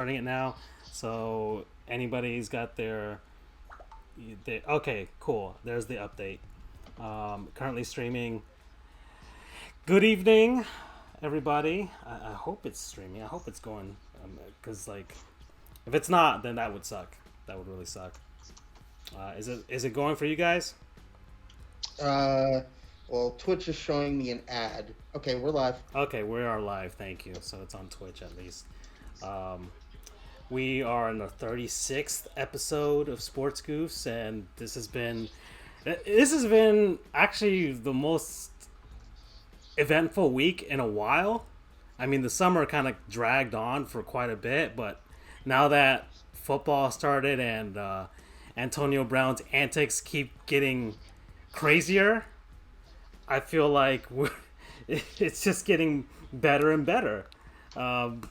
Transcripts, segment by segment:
starting it now. So anybody's got okay, cool. There's the update. Currently streaming. Good evening, everybody. I hope it's streaming. I hope it's going. Because if it's not, then that would suck. That would really suck. Is it going for you guys? Uh, well, Twitch is showing me an ad. Okay, we're live. Okay, we are live. Thank you. So it's on Twitch at least. Um, we are in the 36th episode of Sports Goofs, and this has been actually the most eventful week in a while. I mean, the summer kind of dragged on for quite a bit, but now that football started and Antonio Brown's antics keep getting crazier, I feel like it's just getting better and better. Um,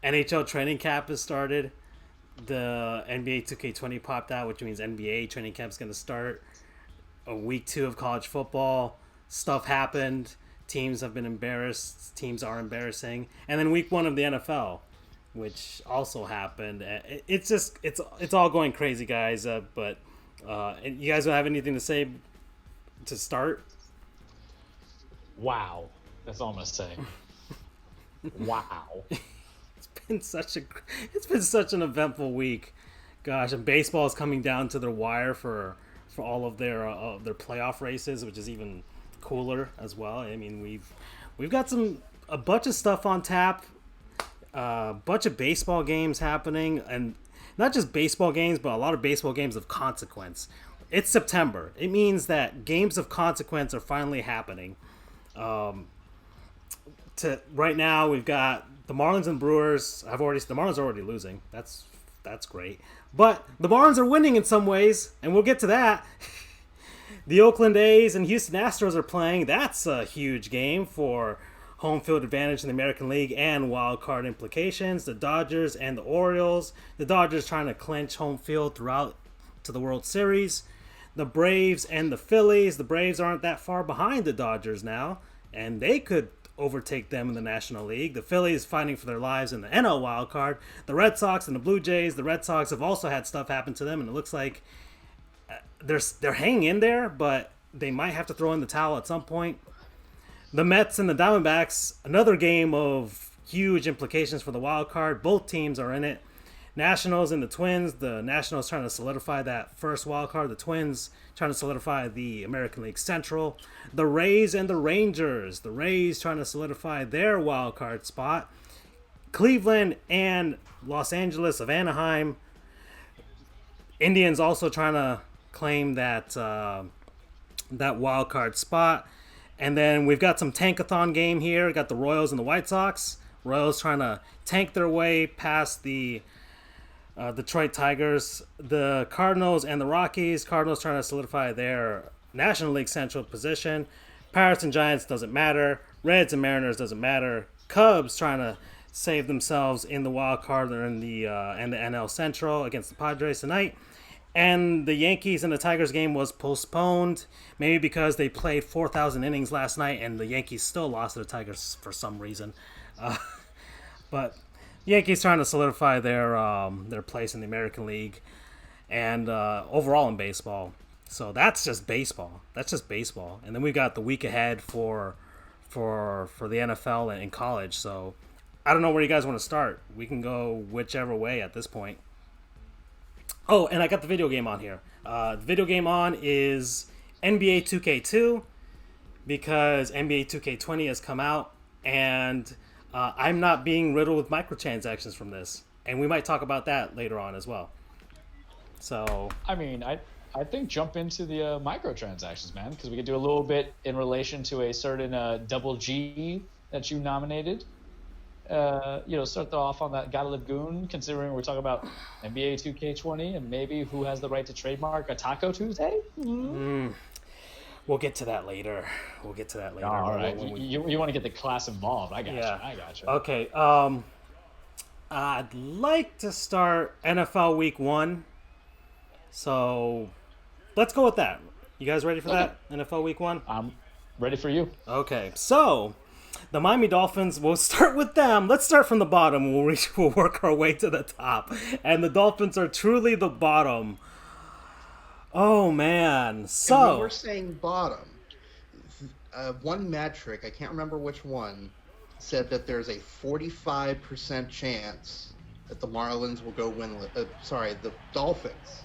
NHL training camp has started. The NBA 2K20 popped out, which means NBA training camp is going to start. A week two of college football stuff happened. Teams have been embarrassed. Teams are embarrassing, and then week one of the NFL, which also happened. It's all going crazy, guys. But you guys don't have anything to say to start? Wow. That's all I'm gonna say. Wow. been such a it's been such an eventful week. Gosh, and baseball is coming down to the wire for all of their playoff races, which is even cooler as well. I mean, we've got a bunch of stuff on tap, a bunch of baseball games happening, and not just baseball games, but a lot of baseball games of consequence. It's September. It means that games of consequence are finally happening. To right now, we've got the Marlins and Brewers. The Marlins are already losing. That's great, but the Marlins are winning in some ways, and we'll get to that. The Oakland A's and Houston Astros are playing. That's a huge game for home field advantage in the American League and wild card implications. The Dodgers and the Orioles. The Dodgers trying to clinch home field throughout to the World Series. The Braves and the Phillies. The Braves aren't that far behind the Dodgers now, and they could overtake them in the National League. The Phillies fighting for their lives in the NL wild card. The Red Sox and the Blue Jays. The Red Sox have also had stuff happen to them, and it looks like they're hanging in there, but they might have to throw in the towel at some point. The Mets and the Diamondbacks, another game of huge implications for the wild card. Both teams are in it. Nationals and the Twins. The Nationals trying to solidify that first wild card. The Twins trying to solidify the American League Central. The Rays and the Rangers. The Rays trying to solidify their wild card spot. Cleveland and Los Angeles of Anaheim. Indians also trying to claim that wild card spot. And then we've got some tankathon game here. We got the Royals and the White Sox. Royals trying to tank their way past the Detroit Tigers. The Cardinals and the Rockies. Cardinals trying to solidify their National League Central position. Pirates and Giants doesn't matter. Reds and Mariners doesn't matter. Cubs trying to save themselves in the wild card. They're in the NL Central against the Padres tonight. And the Yankees and the Tigers game was postponed, maybe because they played 4,000 innings last night, and the Yankees still lost to the Tigers for some reason. But Yankees trying to solidify their place in the American League and overall in baseball. So that's just baseball. And then we got the week ahead for the NFL and in college. So I don't know where you guys want to start. We can go whichever way at this point. Oh, and I got the video game on here. The video game on is NBA 2K2 because NBA 2K20 has come out, and I'm not being riddled with microtransactions from this. And we might talk about that later on as well. So, I mean, I think jump into the microtransactions, man, because we could do a little bit in relation to a certain double G that you nominated. Start off on that Gotta Live Goon, considering we're talking about NBA 2K20 and maybe who has the right to trademark a Taco Tuesday? We'll get to that later. All right. You want to get the class involved. I got you. Okay. I'd like to start NFL Week 1. So, let's go with that. You guys ready for that? NFL Week 1? I'm ready for you. Okay. So, The Miami Dolphins, we'll start with them. Let's start from the bottom. We'll work our way to the top. And the Dolphins are truly the bottom. Oh, man. And when we're So, saying bottom, one metric, I can't remember which one, said that there's a 45% chance that the Marlins will go winless. The Dolphins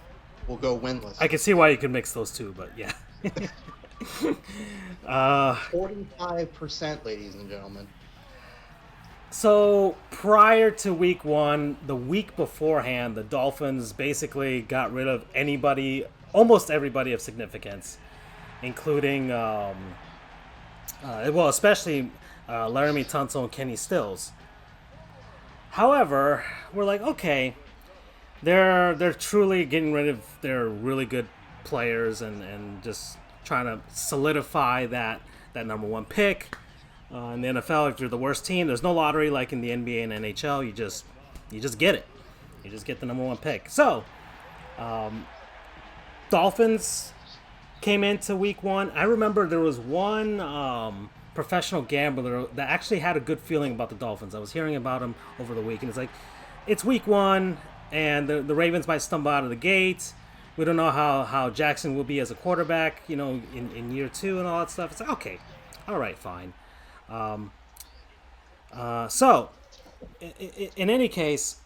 will go winless. I can see why you could mix those two, but yeah. 45%, ladies and gentlemen. So, prior to week one, the week beforehand, the Dolphins basically got rid of almost everybody of significance, including, especially Laramie Tunsil and Kenny Stills. However, we're like, okay, they're truly getting rid of their really good players and just trying to solidify that number one pick. In the NFL, if you're the worst team, there's no lottery like in the NBA and NHL. You just get it. You just get the number one pick. So, Dolphins came into week one. I remember there was one professional gambler that actually had a good feeling about the Dolphins. I was hearing about him over the week, and it's like, it's week one, and the Ravens might stumble out of the gate. We don't know how Jackson will be as a quarterback, in year two and all that stuff. It's like, okay, all right, fine. So, in any case,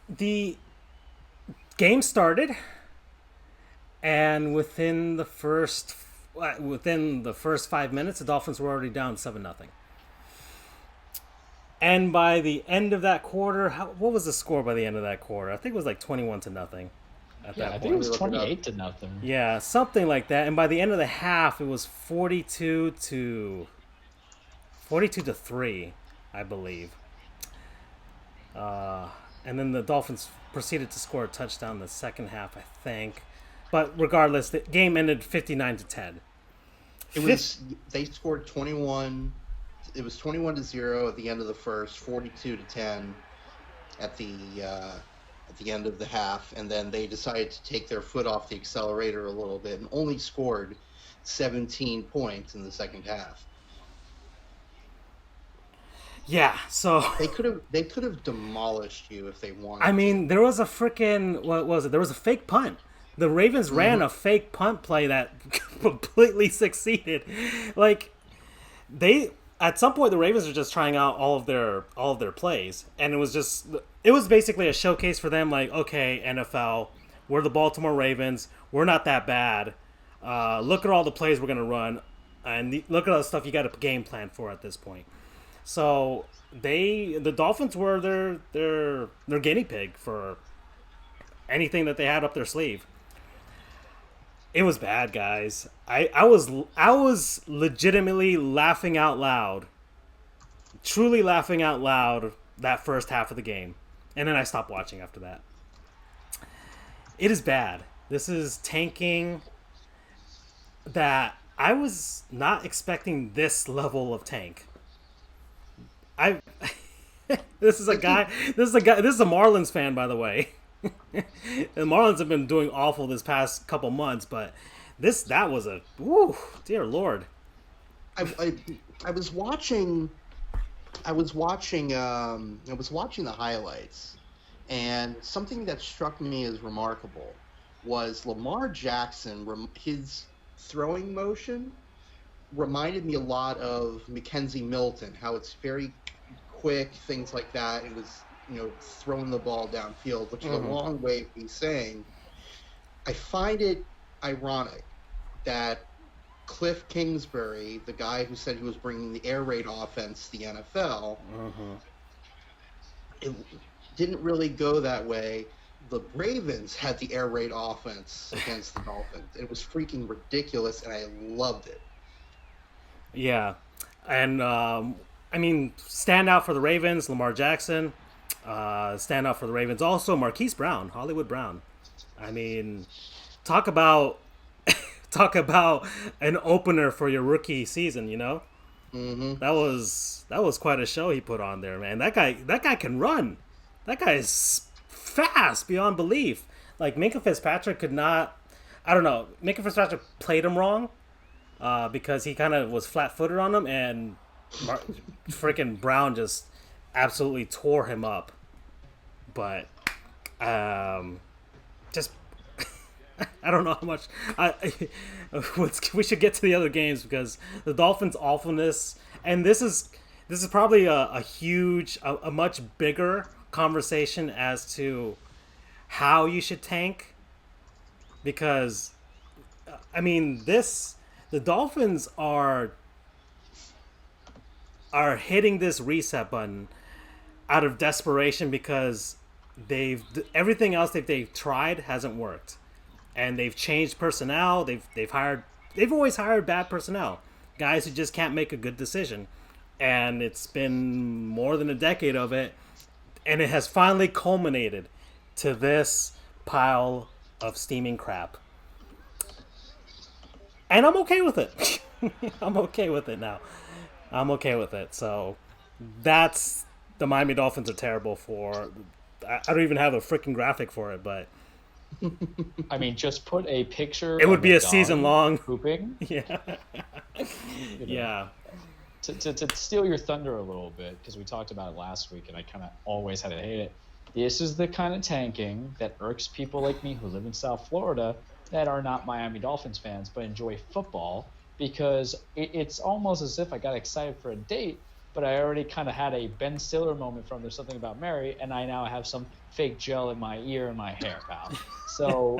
the game started, and within the first 5 minutes, the Dolphins were already down 7-0. And by the end of that quarter, what was the score by the end of that quarter? I think it was like 21-0 at that I point. think it was 28-0. Yeah, something like that. And by the end of the half, it was 42 to 3, I believe. And then the Dolphins proceeded to score a touchdown in the second half, I think. But regardless, the game ended 59-10. They scored 21. It was 21-0 at the end of the first, 42-10 at the end of the half, and then they decided to take their foot off the accelerator a little bit and only scored 17 points in the second half. Yeah, so they could have demolished you if they wanted. I mean, there was a freaking, what was it? There was a fake punt. The Ravens ran a fake punt play that completely succeeded. Like, at some point the Ravens were just trying out all of their plays, and it was basically a showcase for them. Like, okay, NFL, we're the Baltimore Ravens. We're not that bad. Look at all the plays we're gonna run, and look at all the stuff you got a game plan for at this point. So the Dolphins were their guinea pig for anything that they had up their sleeve. It was bad, guys. I was legitimately laughing out loud, truly laughing out loud that first half of the game, and then I stopped watching after that. It is bad. This is tanking that I was not expecting this level of tank. This is a Marlins fan, by the way. The Marlins have been doing awful this past couple months, but that was dear Lord. I was watching the highlights, and something that struck me as remarkable was Lamar Jackson. His throwing motion reminded me a lot of Mackenzie Milton, how it's very quick, things like that. It was, throwing the ball downfield, which is a long way of me saying. I find it ironic that Cliff Kingsbury, the guy who said he was bringing the air raid offense to the NFL, it didn't really go that way. The Ravens had the air raid offense against the Dolphins. It was freaking ridiculous, and I loved it. Yeah, and standout for the Ravens, Lamar Jackson. Standout for the Ravens also, Marquise Brown, Hollywood Brown. I mean, talk about an opener for your rookie season. That was quite a show he put on there, man. That guy can run. That guy is fast beyond belief. Like, Minkah Fitzpatrick could not. I don't know. Minkah Fitzpatrick played him wrong, because he kind of was flat-footed on him, and freaking Brown just absolutely tore him up. But just I don't know how much. We should get to the other games because the Dolphins' awfulness, and this is probably a huge, a much bigger conversation as to how you should tank. Because, I mean, the Dolphins are hitting this reset button out of desperation because everything else that they've tried hasn't worked, and they've changed personnel. They've always hired bad personnel, guys who just can't make a good decision, and it's been more than a decade of it, and it has finally culminated to this pile of steaming crap. And I'm okay with it. I'm okay with it now. I'm okay with it. So that's the Miami Dolphins are terrible for. I don't even have a freaking graphic for it, but I mean, just put a picture. it would be a dog season long. pooping. Yeah. Yeah. To steal your thunder a little bit, because we talked about it last week, and I kind of always had to hate it. This is the kind of tanking that irks people like me who live in South Florida that are not Miami Dolphins fans but enjoy football, because it's almost as if I got excited for a date, but I already kind of had a Ben Stiller moment from There's Something About Mary, and I now have some fake gel in my ear and my hair, pal. So,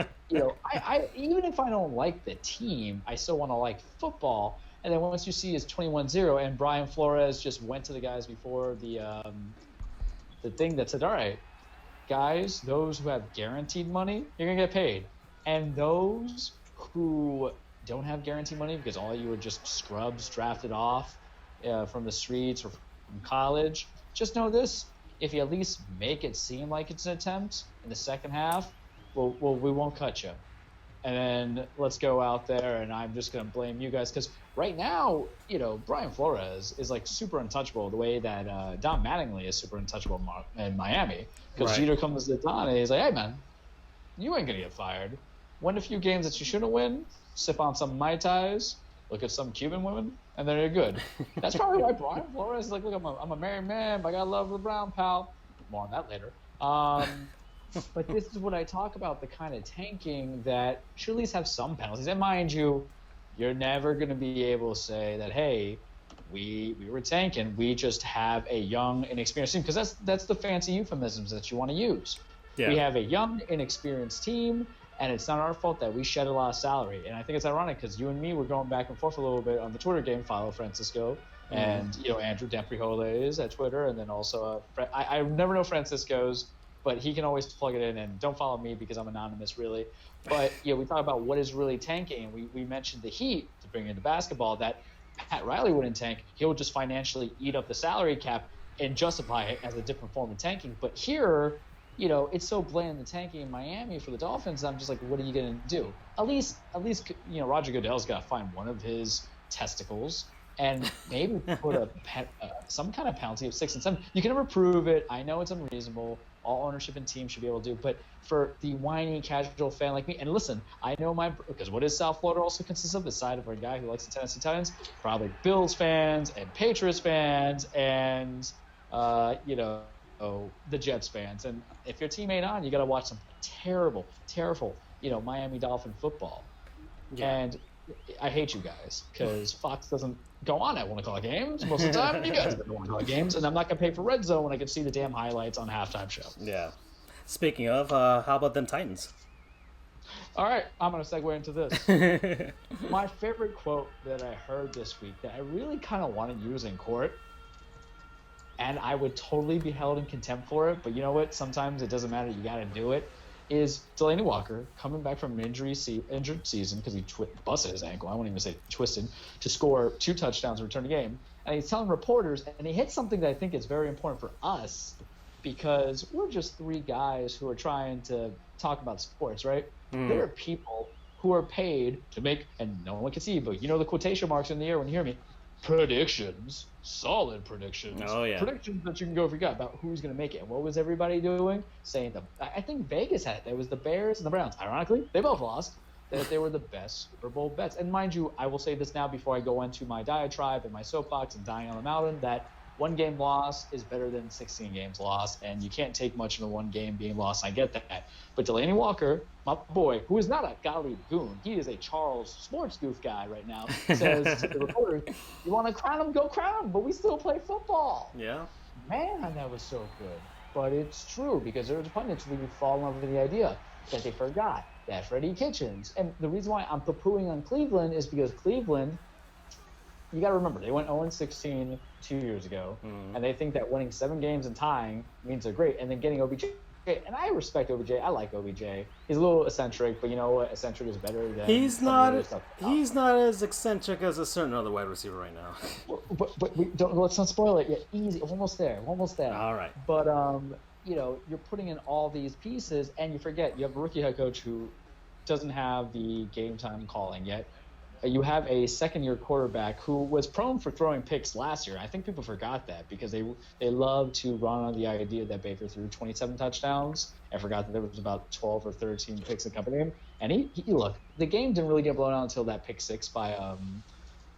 I even if I don't like the team, I still want to like football. And then once you see it's 21-0, and Brian Flores just went to the guys before the thing that said, all right, guys, those who have guaranteed money, you're going to get paid. And those who don't have guaranteed money because all you were just scrubs drafted off from the streets or from college, just know this: if you at least make it seem like it's an attempt in the second half, well we won't cut you. And then let's go out there, and I'm just going to blame you guys because right now, Brian Flores is like super untouchable the way that Don Mattingly is super untouchable in Miami. Because Right. Jeter comes to Don and he's like, hey, man, you ain't going to get fired. Win a few games that you shouldn't win, sip on some Mai Tais, look at some Cuban women, and then you're good. That's probably why Brian Flores is like, look, I'm a married man, but I got to love the Brown, pal. More on that later. But this is what I talk about, the kind of tanking that should at least have some penalties. And mind you, you're never going to be able to say that, hey, we were tanking. We just have a young, inexperienced team. Because that's the fancy euphemisms that you want to use. Yeah. We have a young, inexperienced team, and it's not our fault that we shed a lot of salary. And I think it's ironic because you and me were going back and forth a little bit on the Twitter game, follow Francisco. And, Andrew Damprijola is at Twitter. And then also, I never know Francisco's, but he can always plug it in, and don't follow me because I'm anonymous, really. But we talk about what is really tanking, and we mentioned the Heat to bring into basketball, that Pat Riley wouldn't tank. He would just financially eat up the salary cap and justify it as a different form of tanking. But here, it's so blatant the tanking in Miami for the Dolphins. I'm just like, what are you going to do? At least, Roger Goodell's got to find one of his testicles and maybe put some kind of penalty of 6 and 7. You can never prove it. I know it's unreasonable. All ownership and teams should be able to do. But for the whiny, casual fan like me, and listen, I know because what is South Florida also consists of? The side of a guy who likes the Tennessee Titans, probably Bills fans and Patriots fans and, the Jets fans. And if your team ain't on, you got to watch some terrible, Miami Dolphin football. Yeah. And I hate you guys because Fox doesn't go on at 1 o'clock games most of the time. You guys don't go on 1 o'clock games, and I'm not going to pay for Red Zone when I can see the damn highlights on halftime show. Yeah. Speaking of, how about them Titans? All right, I'm going to segue into this. My favorite quote that I heard this week that I really kind of want to use in court, and I would totally be held in contempt for it, but you know what? Sometimes it doesn't matter. You got to do it. Is Delaney Walker coming back from an injured season because he busted his ankle, I won't even say twisted, to score 2 touchdowns and return the game. And he's telling reporters, and he hit something that I think is very important for us because we're just 3 guys who are trying to talk about sports, right? There are people who are paid to make, and no one can see, but the quotation marks in the air when you hear me, predictions, solid predictions. Oh, yeah. Predictions that you can go forget about who's going to make it. And what was everybody doing? Saying I think Vegas had it. It was the Bears and the Browns. Ironically, they both lost. that they were the best Super Bowl bets. And mind you, I will say this now before I go into my diatribe and my soapbox and dying on the mountain, that one game loss is better than 16 games lost, and you can't take much in a one game being lost. I get that. But Delaney Walker, my boy, who is not a Gottlieb goon, he is a Charles Sports Goof guy right now, says to the reporters, you want to crown him, go crown him, but we still play football. Yeah. Man, that was so good. But it's true, because there's pundits who fall in love with the idea that they forgot that Freddie Kitchens. And the reason why I'm poo-pooing on Cleveland is because Cleveland, you got to remember, they went 0-16 2 years ago, and they think that winning 7 games and tying means they're great, and then getting OBJ. And I respect OBJ. I like OBJ. He's a little eccentric, but you know what? Eccentric is better than He's not as eccentric as a certain other wide receiver right now. But let's not spoil it yet. Easy, almost there. All right. But you're putting in all these pieces, and you forget you have a rookie head coach who doesn't have the game time calling yet. You have a second-year quarterback who was prone for throwing picks last year. I think people forgot that because they love to run on the idea that Baker threw 27 touchdowns and forgot that there was about 12 or 13 picks that accompanied him. And he look, the game didn't really get blown out until that pick six by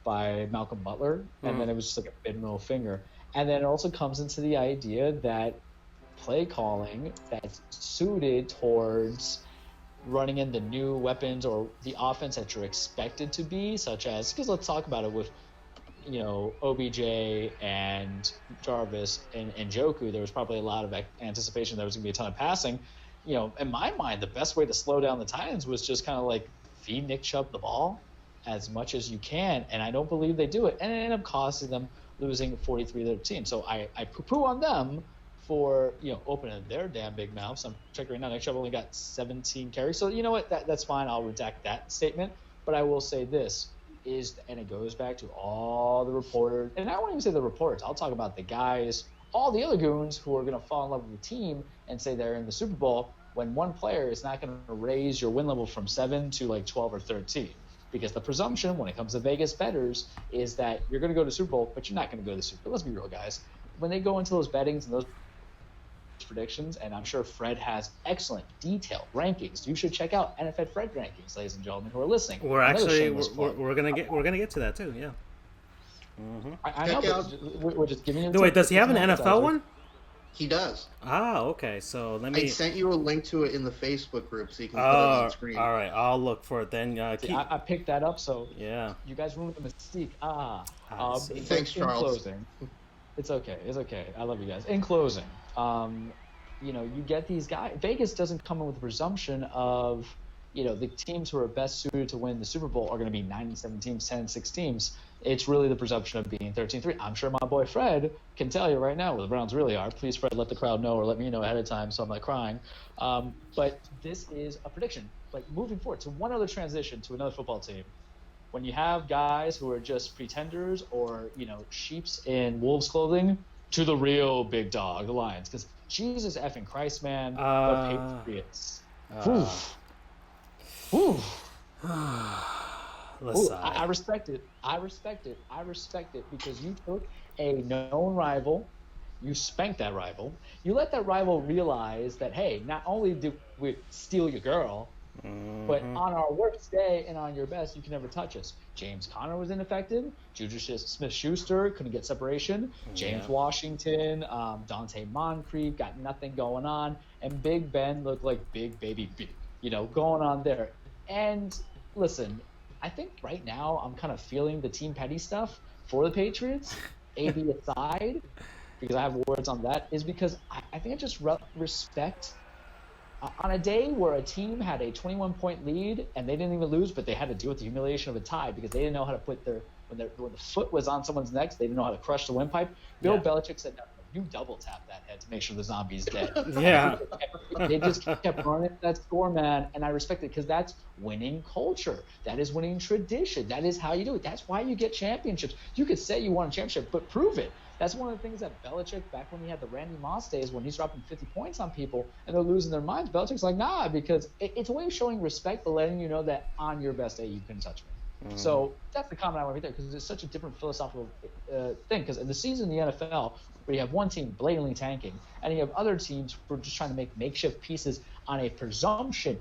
Malcolm Butler, and then it was just like a middle finger. And then it also comes into the idea that play calling that's suited towards running in the new weapons or the offense that you're expected to be, such as, because let's talk about it with, OBJ and Jarvis and Njoku, there was probably a lot of anticipation there was going to be a ton of passing. In my mind, the best way to slow down the Titans was just kind of like feed Nick Chubb the ball as much as you can, and I don't believe they do it, and it ended up costing them losing 43-13. So I poo-poo on them for opening their damn big mouths. I'm checking right now. Nick Chubb only got 17 carries. So you know what? That's fine. I'll redact that statement. But I will say this and it goes back to all the reporters. And I won't even say the reporters. I'll talk about the guys, all the other goons who are going to fall in love with the team and say they're in the Super Bowl when one player is not going to raise your win level from 7 to like 12 or 13. Because the presumption when it comes to Vegas bettors is that you're going to go to the Super Bowl, but you're not going to go to the Super Bowl. Let's be real, guys. When they go into those bettings and those predictions, and I'm sure Fred has excellent detailed rankings. You should check out NFL Fred rankings, ladies and gentlemen who are listening. We're gonna get to that too. Yeah. Mm-hmm. I know. We're just giving you. No, wait, does he have an NFL one? He does. Ah, okay. So let me. I sent you a link to it in the Facebook group so you can put it on screen. All right, I'll look for it then. I picked that up, so yeah. You guys ruined the mystique. Thanks, Charles. In closing, it's okay. I love you guys. In closing, you get these guys. Vegas doesn't come in with the presumption of, the teams who are best suited to win the Super Bowl are going to be 9-7 teams, 10-6 teams. It's really the presumption of being 13-3. I'm sure my boy Fred can tell you right now where the Browns really are. Please, Fred, let the crowd know or let me know ahead of time so I'm not crying. But this is a prediction. Like moving forward to one other transition to another football team. When you have guys who are just pretenders or, sheeps in wolves clothing to the real big dog, the Lions. Because Jesus effing Christ, man, the Patriots. I respect it. I respect it because you took a known rival, you spanked that rival, you let that rival realize that, hey, not only did we steal your girl, but on our worst day and on your best, you can never touch us. James Conner was ineffective. Juju Smith-Schuster couldn't get separation. James Washington, Dante Moncrief got nothing going on. And Big Ben looked like Big Baby B, going on there. And listen, I think right now I'm kind of feeling the Team Petty stuff for the Patriots, AB aside, because I have words on that, is because I think I just respect on a day where a team had a 21-point lead and they didn't even lose, but they had to deal with the humiliation of a tie because they didn't know how to put when the foot was on someone's neck, they didn't know how to crush the windpipe. Bill Belichick said, no, you double tap that head to make sure the zombie's dead. Yeah. They just kept running that score, man, and I respect it because that's winning culture. That is winning tradition. That is how you do it. That's why you get championships. You could say you won a championship, but prove it. That's one of the things that Belichick, back when he had the Randy Moss days, when he's dropping 50 points on people and they're losing their minds, Belichick's like, nah, because it's a way of showing respect, but letting you know that on your best day, you couldn't touch me. So that's the comment I want to make there because it's such a different philosophical thing. Because in the season in the NFL, where you have one team blatantly tanking, and you have other teams who are just trying to make makeshift pieces on a presumption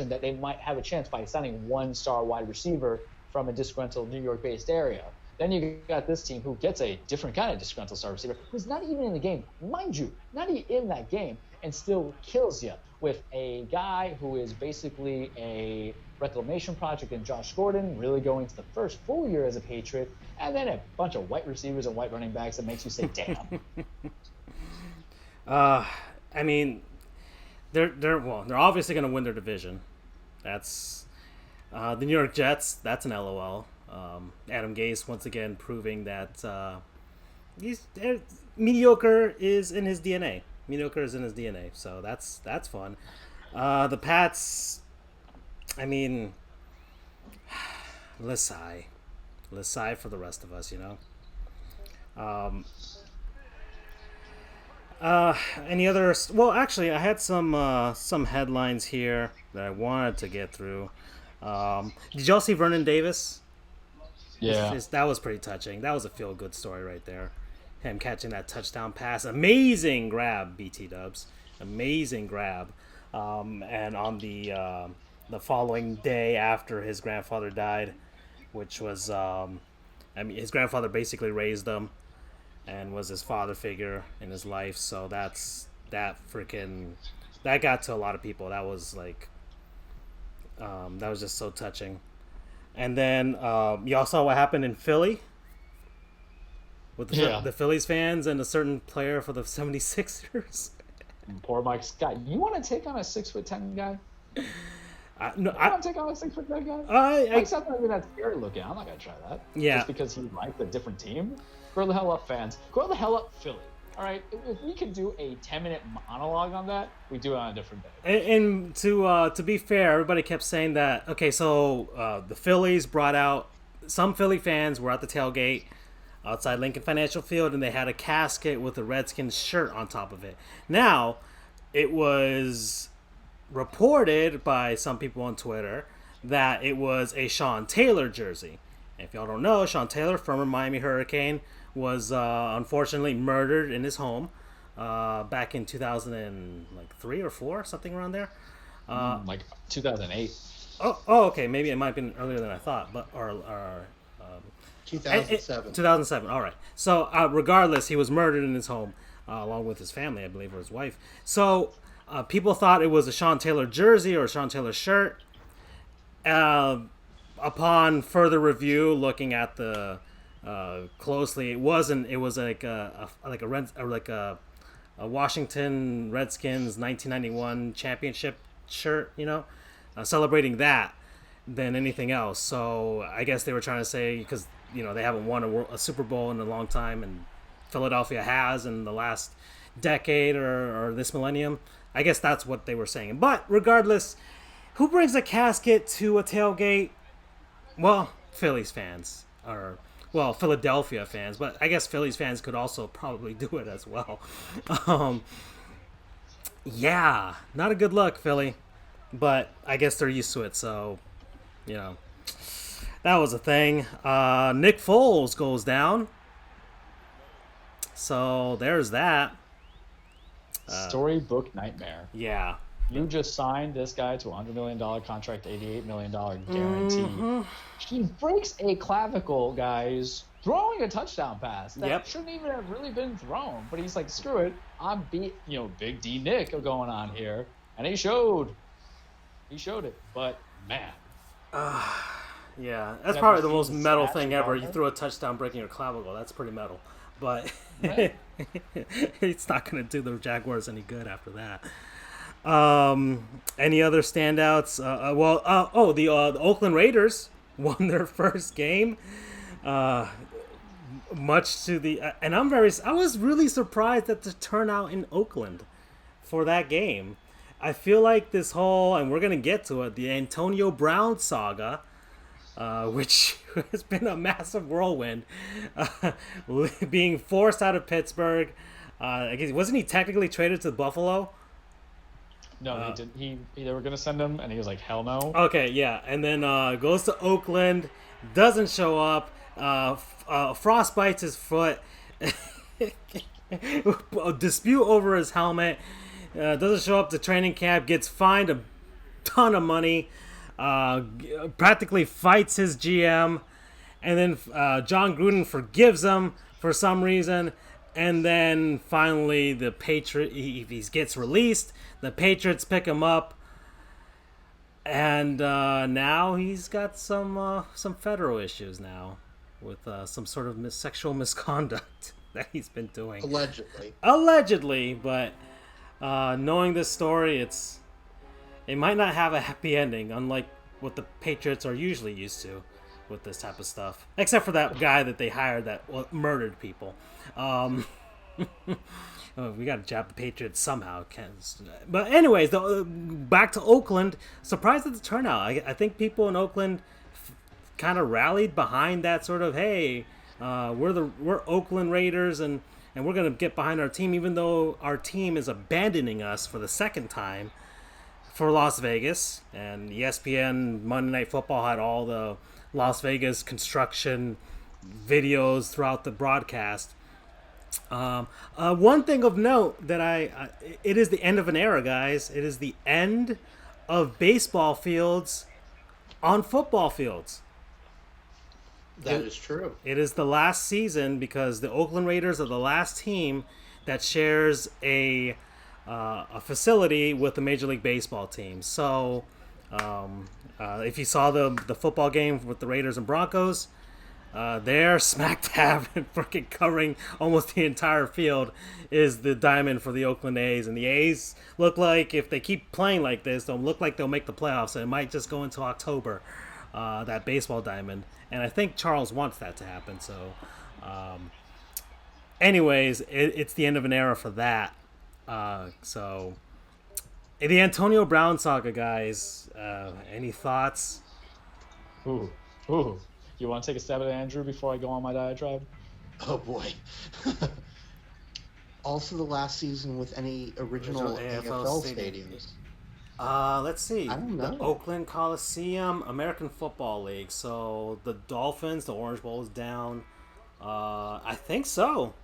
that they might have a chance by signing one-star wide receiver from a disgruntled New York-based area. Then you got this team who gets a different kind of disgruntled star receiver who's not even in the game, mind you, not even in that game, and still kills you with a guy who is basically a reclamation project in Josh Gordon, really going to the first full year as a Patriot, and then a bunch of white receivers and white running backs that makes you say, damn. I mean, they're obviously going to win their division. That's the New York Jets. That's an LOL. Adam Gase once again proving that mediocre is in his DNA. Mediocre is in his DNA, so that's fun. The Pats, I mean, let's sigh for the rest of us, you know. Any other? Well, actually, I had some headlines here that I wanted to get through. Did y'all see Vernon Davis? Yeah. That was pretty touching. That was a feel-good story right there. Him catching that touchdown pass. Amazing grab, BT Dubs. Amazing grab. And on the following day after his grandfather died, which was, his grandfather basically raised him and was his father figure in his life. So that got to a lot of people. That was like, that was just so touching. And then y'all saw what happened in Philly with the Phillies fans and a certain player for the 76ers. Poor Mike Scott. You want to take on a 6'10" guy? No, I want to take on a 6'10" guy. Mike Scott's not even that scary looking. I'm not gonna try that. Yeah. Just because he liked a different team. Grow the hell up, fans. Grow the hell up, Philly. All right, if we could do a 10-minute monologue on that, we do it on a different day. And to be fair, everybody kept saying that. Okay, so the Phillies brought out some Philly fans were at the tailgate outside Lincoln Financial Field, and they had a casket with a Redskins shirt on top of it. Now, it was reported by some people on Twitter that it was a Sean Taylor jersey. And if y'all don't know, Sean Taylor, former Miami Hurricane, was unfortunately murdered in his home back in 2003 or 4, something around there. Like 2008. Oh, okay. Maybe it might have been earlier than I thought, but 2007. 2007. All right. So regardless, he was murdered in his home along with his family, I believe, or his wife. So people thought it was a Sean Taylor jersey or a Sean Taylor shirt. Upon further review, looking at the closely, it wasn't. It was like a Washington Redskins 1991 championship shirt, you know, celebrating that than anything else. So I guess they were trying to say, because you know they haven't won a Super Bowl in a long time, and Philadelphia has in the last decade or this millennium. I guess that's what they were saying. But regardless, who brings a casket to a tailgate? Well, Phillies fans, or well, Philadelphia fans, but I guess Phillies fans could also probably do it as well. Yeah, not a good look, Philly, but I guess they're used to it, so, you know, that was a thing. Nick Foles goes down, so there's that. Storybook nightmare. Yeah. You just signed this guy to a $100 million contract, $88 million guarantee. Mm-hmm. He breaks a clavicle, guys, throwing a touchdown pass that Yep. shouldn't even have really been thrown. But he's like, screw it. I'm Big D Nick going on here. And he showed it. But, man. Yeah, that's probably the most metal thing ever. You throw a touchdown breaking your clavicle. That's pretty metal. But it's not going to do the Jaguars any good after that. Any other standouts? The Oakland Raiders won their first game. Much to the and I was really surprised at the turnout in Oakland for that game. I feel like this whole, and we're gonna get to it, the Antonio Brown saga, which has been a massive whirlwind, being forced out of Pittsburgh. I guess, wasn't he technically traded to Buffalo? No, he didn't. They were gonna send him, and he was like, "Hell no." Okay, yeah, and then goes to Oakland, doesn't show up. Frostbites his foot, A dispute over his helmet. Doesn't show up to training camp. Gets fined a ton of money. Practically fights his GM, and then John Gruden forgives him for some reason. And then finally, the he gets released. The Patriots pick him up, and now he's got some federal issues now with some sort of sexual misconduct that he's been doing. Allegedly, but knowing this story, it might not have a happy ending, unlike what the Patriots are usually used to with this type of stuff. Except for that guy that they hired that murdered people. We got to jab the Patriots somehow. But anyways, back to Oakland. Surprised at the turnout. I think people in Oakland kind of rallied behind that sort of, hey, we're Oakland Raiders and we're going to get behind our team, even though our team is abandoning us for the second time for Las Vegas. And ESPN Monday Night Football had all the Las Vegas construction videos throughout the broadcast. One thing of note that it is the end of an era, guys. It is the end of baseball fields on football fields. That is true. It is the last season because the Oakland Raiders are the last team that shares a facility with the Major League Baseball team. So, if you saw the football game with the Raiders and Broncos, they're smack dab and freaking covering almost the entire field is the diamond for the Oakland A's. And the A's look like, if they keep playing like this, they'll look like they'll make the playoffs. And it might just go into October, that baseball diamond. And I think Charles wants that to happen. So, anyways, it's the end of an era for that. So, the Antonio Brown saga, guys. Any thoughts? Ooh. You want to take a stab at Andrew before I go on my diatribe? Oh boy. Also, the last season with any original AFL stadiums. Let's see. I don't know. The Oakland Coliseum, American Football League. So the Dolphins, the Orange Bowl is down. I think so.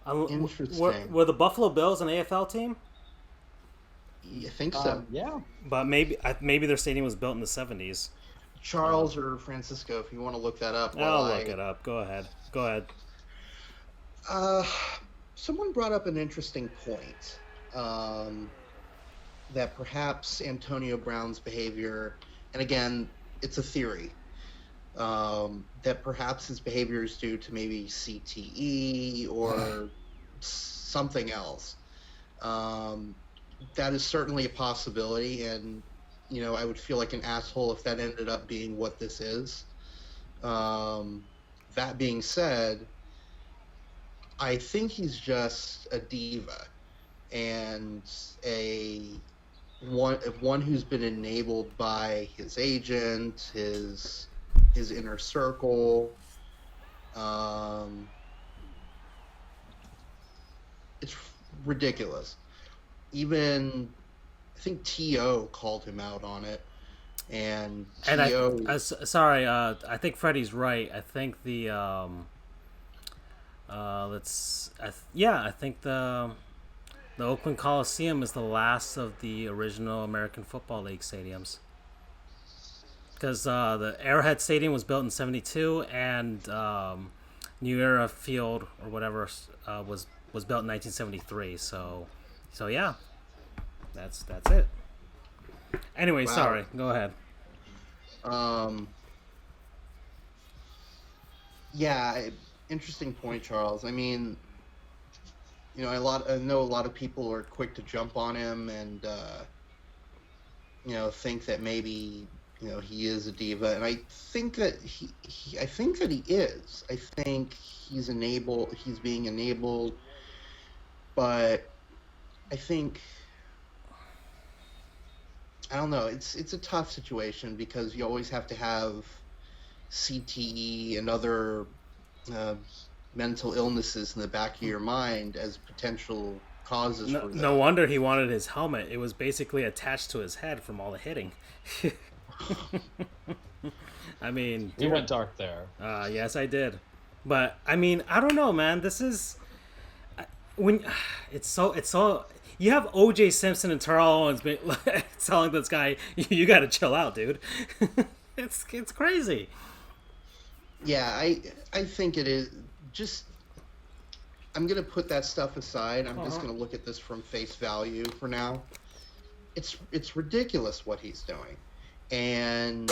Interesting. Were the Buffalo Bills an AFL team? I think so. Yeah. But maybe their stadium was built in the 70s. Charles or Francisco, if you want to look that up. I'll look it up. Go ahead. Someone brought up an interesting point. That perhaps Antonio Brown's behavior, and again, it's a theory, that perhaps his behavior is due to maybe CTE or something else. That is certainly a possibility, and I would feel like an asshole if that ended up being what this is. That being said, I think he's just a diva and one who's been enabled by his agent, his inner circle. It's ridiculous. Even I think T.O. called him out on it, and T.O. I think Freddie's right. I think the I think the Oakland Coliseum is the last of the original American Football League stadiums. Because the Arrowhead Stadium was built in '72, and New Era Field or whatever was built in 1973. So yeah, that's it. Anyway, Wow. Sorry. Go ahead. Yeah, interesting point, Charles. I mean, I know a lot of people are quick to jump on him and think that maybe he is a diva, and I think that he is. I think he's being enabled, but I think, I don't know, it's a tough situation because you always have to have CTE and other mental illnesses in the back of your mind as potential causes for that. No wonder he wanted his helmet. It was basically attached to his head from all the hitting. I mean, You went dark there. yes, I did. But I mean, I don't know, man. This is when it's so you have OJ Simpson and Terrell Owens telling this guy, you got to chill out, dude. It's crazy. Yeah, I think it is just. I'm gonna put that stuff aside. I'm just gonna look at this from face value for now. It's ridiculous what he's doing, and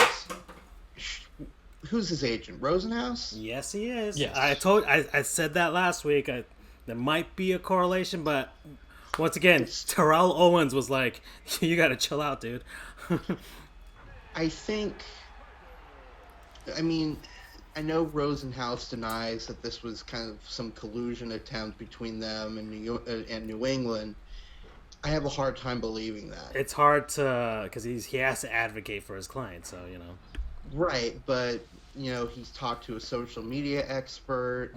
who's his agent? Rosenhaus? Yes, he is. Yes. I said that last week. There might be a correlation, but once again, Terrell Owens was like, "You got to chill out, dude." I think. I mean, I know Rosenhaus denies that this was kind of some collusion attempt between them and New England. I have a hard time believing that. It's hard to because he has to advocate for his client, so you know. Right, but he's talked to a social media expert.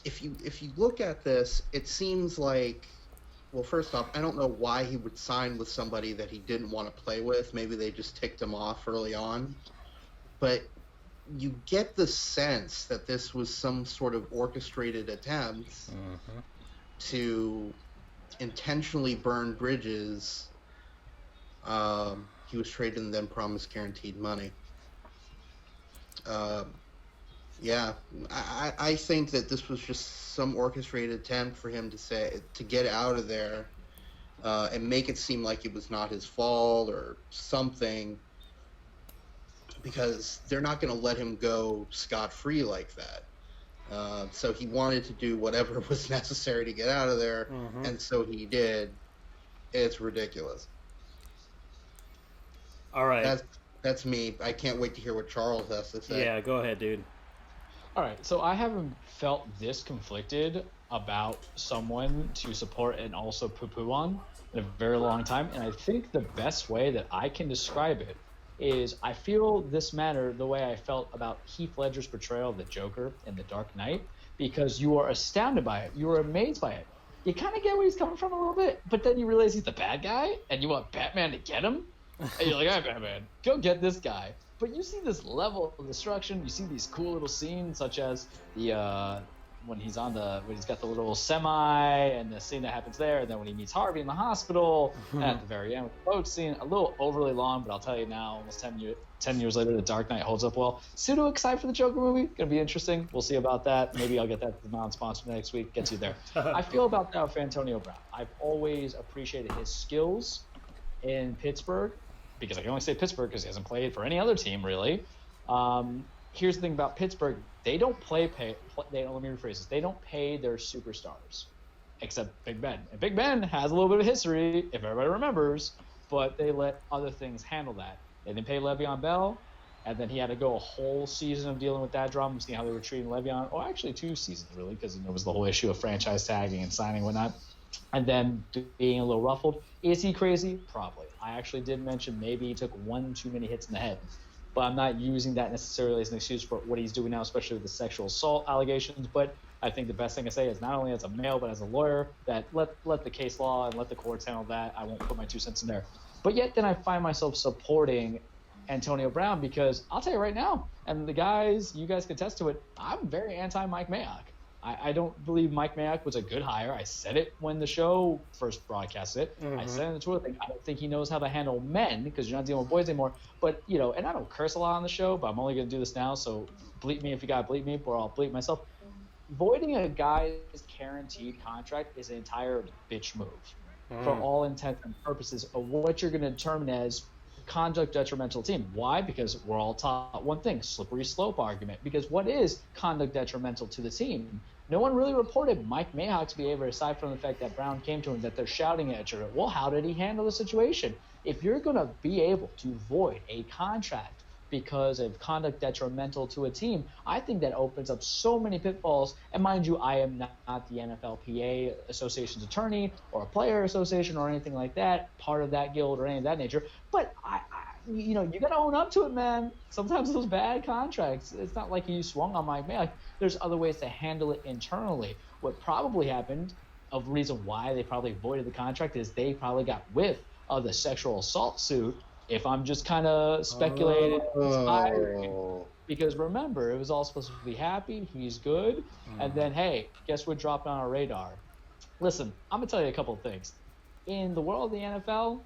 If you look at this, it seems like, well, first off, I don't know why he would sign with somebody that he didn't want to play with. Maybe they just ticked him off early on. But you get the sense that this was some sort of orchestrated attempt to intentionally burn bridges. He was traded and then promised guaranteed money. Yeah, I think that this was just some orchestrated attempt for him to get out of there and make it seem like it was not his fault or something, because they're not going to let him go scot-free like that. So he wanted to do whatever was necessary to get out of there, and so he did. It's ridiculous. All right. That's me. I can't wait to hear what Charles has to say. Yeah, go ahead, dude. All right, so I haven't felt this conflicted about someone to support and also poo-poo on in a very long time, and I think the best way that I can describe it is I feel this matter the way I felt about Heath Ledger's portrayal of the Joker in The Dark Knight, because you are astounded by it, you are amazed by it. You kind of get where he's coming from a little bit, but then you realize he's the bad guy, and you want Batman to get him, and you're like, all right, Batman, go get this guy. But you see this level of destruction. You see these cool little scenes, such as the when he's got the little semi, and the scene that happens there, and then when he meets Harvey in the hospital, and at the very end with the boat scene, a little overly long, but I'll tell you now, almost 10 years later, The Dark Knight holds up well. Pseudo excited for the Joker movie. Gonna be interesting. We'll see about that. Maybe I'll get that to the non-sponsor next week. Gets you there. I feel about that with Antonio Brown. I've always appreciated his skills in Pittsburgh, because I can only say Pittsburgh because he hasn't played for any other team, really. Here's the thing about Pittsburgh. They don't let me rephrase this. They don't pay their superstars, except Big Ben. And Big Ben has a little bit of history, if everybody remembers, but they let other things handle that. They didn't pay Le'Veon Bell, and then he had to go a whole season of dealing with that drama, seeing how they were treating Le'Veon. Or actually 2 seasons, really, because there was the whole issue of franchise tagging and signing and whatnot. And then being a little ruffled. Is he crazy? Probably. I actually did mention maybe he took 1 too many hits in the head. But I'm not using that necessarily as an excuse for what he's doing now, especially with the sexual assault allegations. But I think the best thing to say is not only as a male, but as a lawyer, that let the case law and let the courts handle that. I won't put my 2 cents in there. But yet then I find myself supporting Antonio Brown, because I'll tell you right now, and you guys can attest to it, I'm very anti-Mike Mayock. I don't believe Mike Mayock was a good hire. I said it when the show first broadcasted it. I said it in the Twitter thing. I don't think he knows how to handle men, because you're not dealing with boys anymore. But, and I don't curse a lot on the show, but I'm only going to do this now, so bleep me if you got to bleep me, or I'll bleep myself. Voiding a guy's guaranteed contract is an entire bitch move for all intents and purposes of what you're going to determine as conduct detrimental to the team. Why? Because we're all taught one thing, slippery slope argument. Because what is conduct detrimental to the team? No one really reported Mike Mayock's behavior, aside from the fact that Brown came to him, that they're shouting at each other. Well, how did he handle the situation? If you're going to be able to void a contract because of conduct detrimental to a team, I think that opens up so many pitfalls. And mind you, I am not the NFLPA Association's attorney or a player association or anything like that, part of that guild or any of that nature. But you got to own up to it, man. Sometimes those bad contracts, it's not like you swung on Mike Mayock. There's other ways to handle it internally. What probably happened, of the reason why they probably voided the contract, is they probably got whiff of the sexual assault suit. If I'm just kind of speculating, because remember, it was all supposed to be happy, he's good, and then, hey, guess what dropped on our radar? Listen, I'm gonna tell you a couple of things. In the world of the NFL,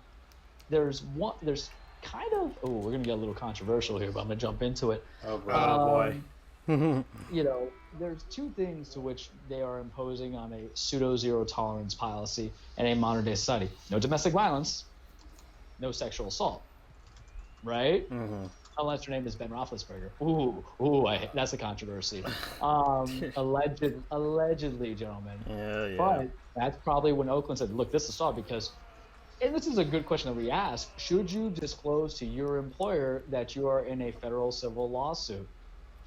there's kind of we're gonna get a little controversial here, but I'm gonna jump into it. Oh, brother. Boy. There's two things to which they are imposing on a pseudo zero tolerance policy in a modern day society: no domestic violence, no sexual assault, right? Mm-hmm. Unless your name is Ben Roethlisberger. That's a controversy. Allegedly, gentlemen. Yeah. But that's probably when Oakland said, look, this is assault because, and this is a good question that we ask, should you disclose to your employer that you are in a federal civil lawsuit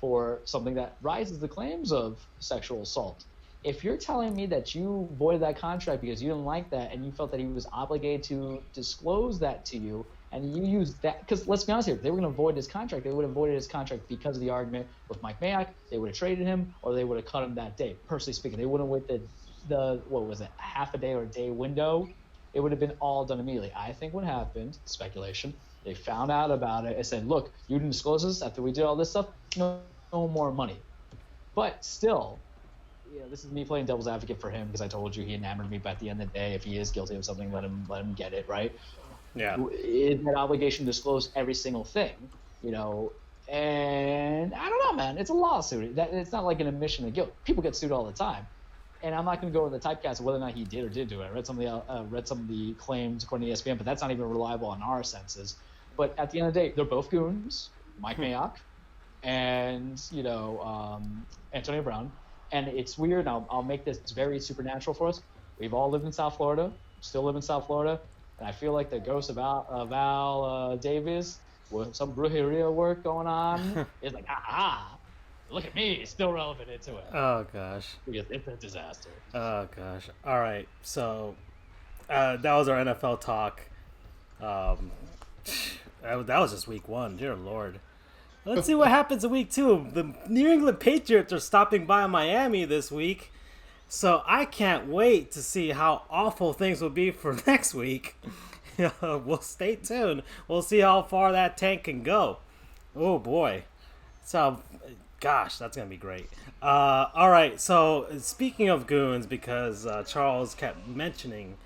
for something that rises the claims of sexual assault? If you're telling me that you voided that contract because you didn't like that and you felt that he was obligated to disclose that to you, and you use that, because let's be honest here, if they were going to void his contract, they would have voided his contract because of the argument with Mike Mayock. They would have traded him, or they would have cut him that day. Personally speaking, they wouldn't wait the what was it, half a day or a day window. It would have been all done immediately. I think what happened, speculation, they found out about it and said, look, you didn't disclose this after we did all this stuff, no more money. But still, this is me playing devil's advocate for him because I told you he enamored me, but at the end of the day, if he is guilty of something, let him get it, right? Yeah. Is that obligation to disclose every single thing, and I don't know, man. It's a lawsuit. It's not like an admission of guilt. People get sued all the time, and I'm not going to go into the typecast of whether or not he did or did do it. I read some of the claims according to ESPN, but that's not even reliable in our senses. But at the end of the day, they're both goons, Mike Mayock and Antonio Brown. And it's weird. I'll make this very supernatural for us. We've all lived in South Florida, still live in South Florida. And I feel like the ghost of Al Davis with some brujeria work going on is like, look at me, it's still relevant into it. Oh, gosh. It's a disaster. Oh, gosh. All right. So that was our NFL talk. That was just week one. Dear Lord. Let's see what happens in week two. The New England Patriots are stopping by Miami this week. So I can't wait to see how awful things will be for next week. We'll stay tuned. We'll see how far that tank can go. Oh, boy. So, gosh, that's going to be great. All right, so speaking of goons, because Charles kept mentioning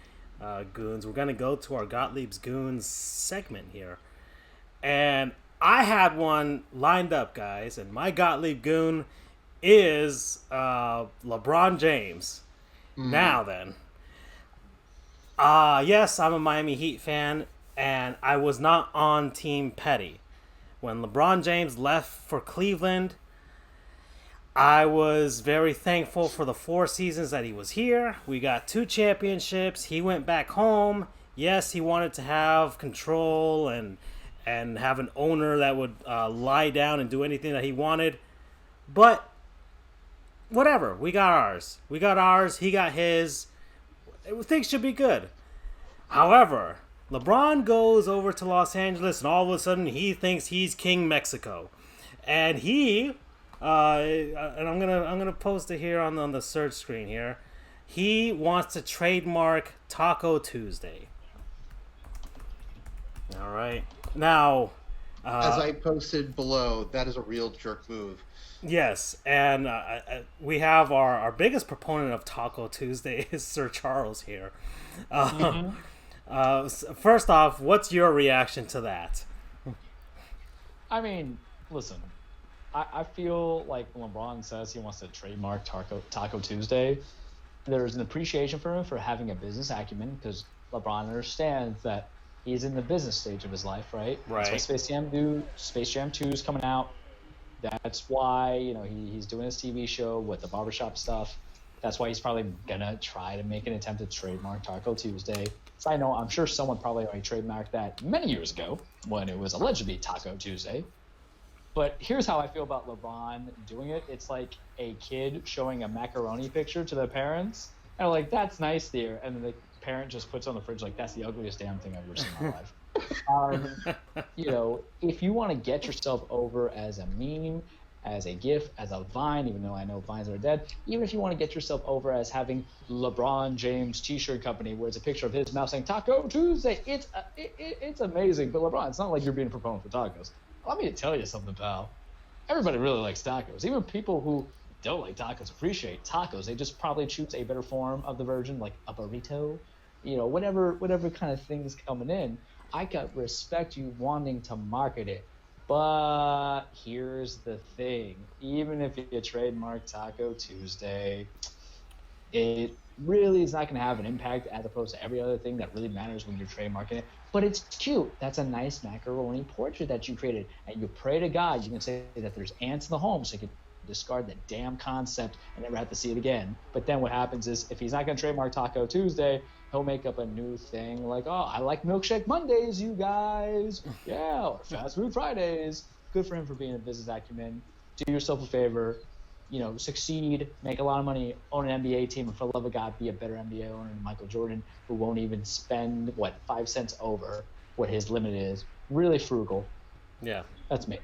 goons, we're going to go to our Gottlieb's Goons segment here. And I had one lined up, guys, and my Gottlieb Goon is LeBron James. Now then. Yes, I'm a Miami Heat fan, and I was not on Team Petty. When LeBron James left for Cleveland, I was very thankful for the 4 seasons that he was here. We got 2 championships. He went back home. Yes, he wanted to have control and have an owner that would lie down and do anything that he wanted. But whatever, we got ours. He got his. Things should be good. However, LeBron goes over to Los Angeles, and all of a sudden he thinks he's King Mexico, and he, and I'm gonna post it here on the search screen here. He wants to trademark Taco Tuesday. All right, now. As I posted below, that is a real jerk move. Yes, and we have our biggest proponent of Taco Tuesday is Sir Charles here. First off, what's your reaction to that? I mean, listen, I feel like when LeBron says he wants to trademark Taco Tuesday, there's an appreciation for him for having a business acumen, because LeBron understands that he's in the business stage of his life, right? Right. That's what Space Jam 2 is coming out. That's why, he's doing his TV show with the barbershop stuff. That's why he's probably going to try to make an attempt to trademark Taco Tuesday. So I know, I'm sure someone probably already trademarked that many years ago when it was alleged to be Taco Tuesday. But here's how I feel about LeBron doing it. It's like a kid showing a macaroni picture to their parents. And they're like, that's nice, dear. And then the parent just puts on the fridge like, that's the ugliest damn thing I've ever seen in my life. If you want to get yourself over as a meme, as a GIF, as a Vine, even though I know Vines are dead, even if you want to get yourself over as having LeBron James T-shirt company, where it's a picture of his mouth saying Taco Tuesday, it's amazing. But LeBron, it's not like you're being a proponent for tacos. Let me tell you something, pal. Everybody really likes tacos. Even people who don't like tacos appreciate tacos. They just probably choose a better form of the version, like a burrito, whatever kind of things coming in. I can respect you wanting to market it. But here's the thing. Even if you trademark Taco Tuesday, it really is not going to have an impact as opposed to every other thing that really matters when you're trademarking it. But it's cute. That's a nice macaroni portrait that you created. And you pray to God, you can say that there's ants in the home so you can discard the damn concept and never have to see it again. But then what happens is if he's not going to trademark Taco Tuesday, he'll make up a new thing like, oh, I like Milkshake Mondays, you guys. Yeah, or Fast Food Fridays. Good for him for being a business acumen. Do yourself a favor. Succeed, make a lot of money, own an NBA team, and for the love of God, be a better NBA owner than Michael Jordan, who won't even spend, 5 cents over what his limit is. Really frugal. Yeah. That's me.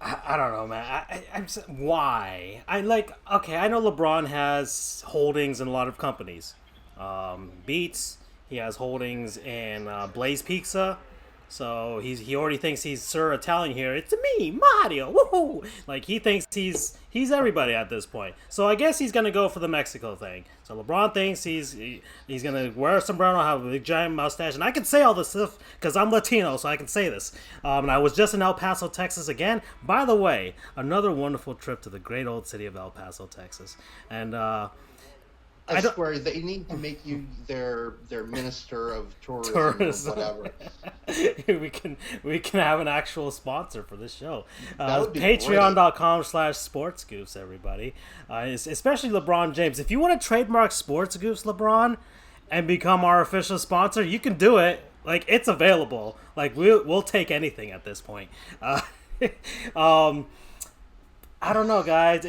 I don't know, man. I'm just, why? I know LeBron has holdings in a lot of companies. Beats, he has holdings in Blaze Pizza. So he already thinks he's Sir Italian here. It's me, Mario. Woohoo! Like he thinks he's everybody at this point. So I guess he's gonna go for the Mexico thing. So LeBron thinks he's gonna wear a sombrero, have a big giant mustache, and I can say all this stuff because I'm Latino, so I can say this. And I was just in El Paso, Texas again. By the way, another wonderful trip to the great old city of El Paso, Texas, and. I swear they need to make you their minister of tourism. Or whatever. we can have an actual sponsor for this show. Patreon.com/Sports Goofs, everybody. Especially LeBron James. If you want to trademark Sports Goofs, LeBron, and become our official sponsor, you can do it. Like it's available. Like we'll take anything at this point. I don't know, guys.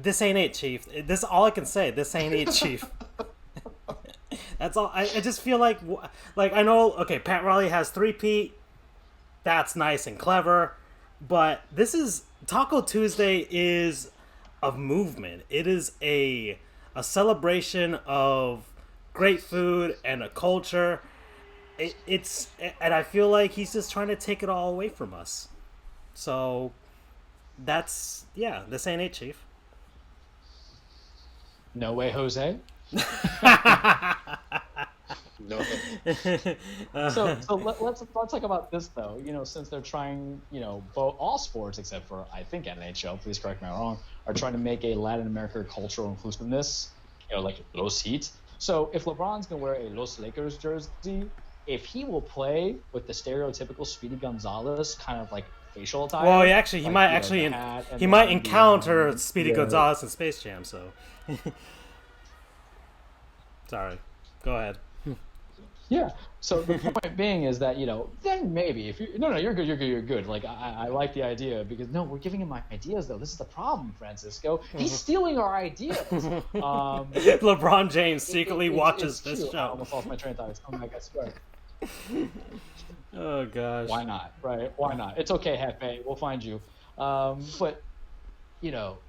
This ain't it, Chief. This all I can say. This ain't it, Chief. That's all. I just feel like I know. Okay, Pat Riley has 3-peat. That's nice and clever, but this is Taco Tuesday is a movement. It is a celebration of great food and a culture. And I feel like he's just trying to take it all away from us. So. This ain't it, Chief. No way, Jose. No. So let's talk about this though. Since they're trying, both all sports except for I think NHL. Please correct me if I'm wrong. Are trying to make a Latin America cultural inclusiveness. Like Los Heat. So if LeBron's gonna wear a Los Lakers jersey, if he will play with the stereotypical Speedy Gonzalez kind of like facial attire. Well, he might encounter Speedy Gonzalez in Space Jam. So, sorry, go ahead. Yeah. So the point being is that then maybe if you're good. Like I like the idea because we're giving him ideas though. This is the problem, Francisco. He's stealing our ideas. LeBron James secretly watches this show. I almost lost my train of thought. Oh my God, I swear. Oh gosh. Why not? Right? Why not? It's okay, Hefe. We'll find you. But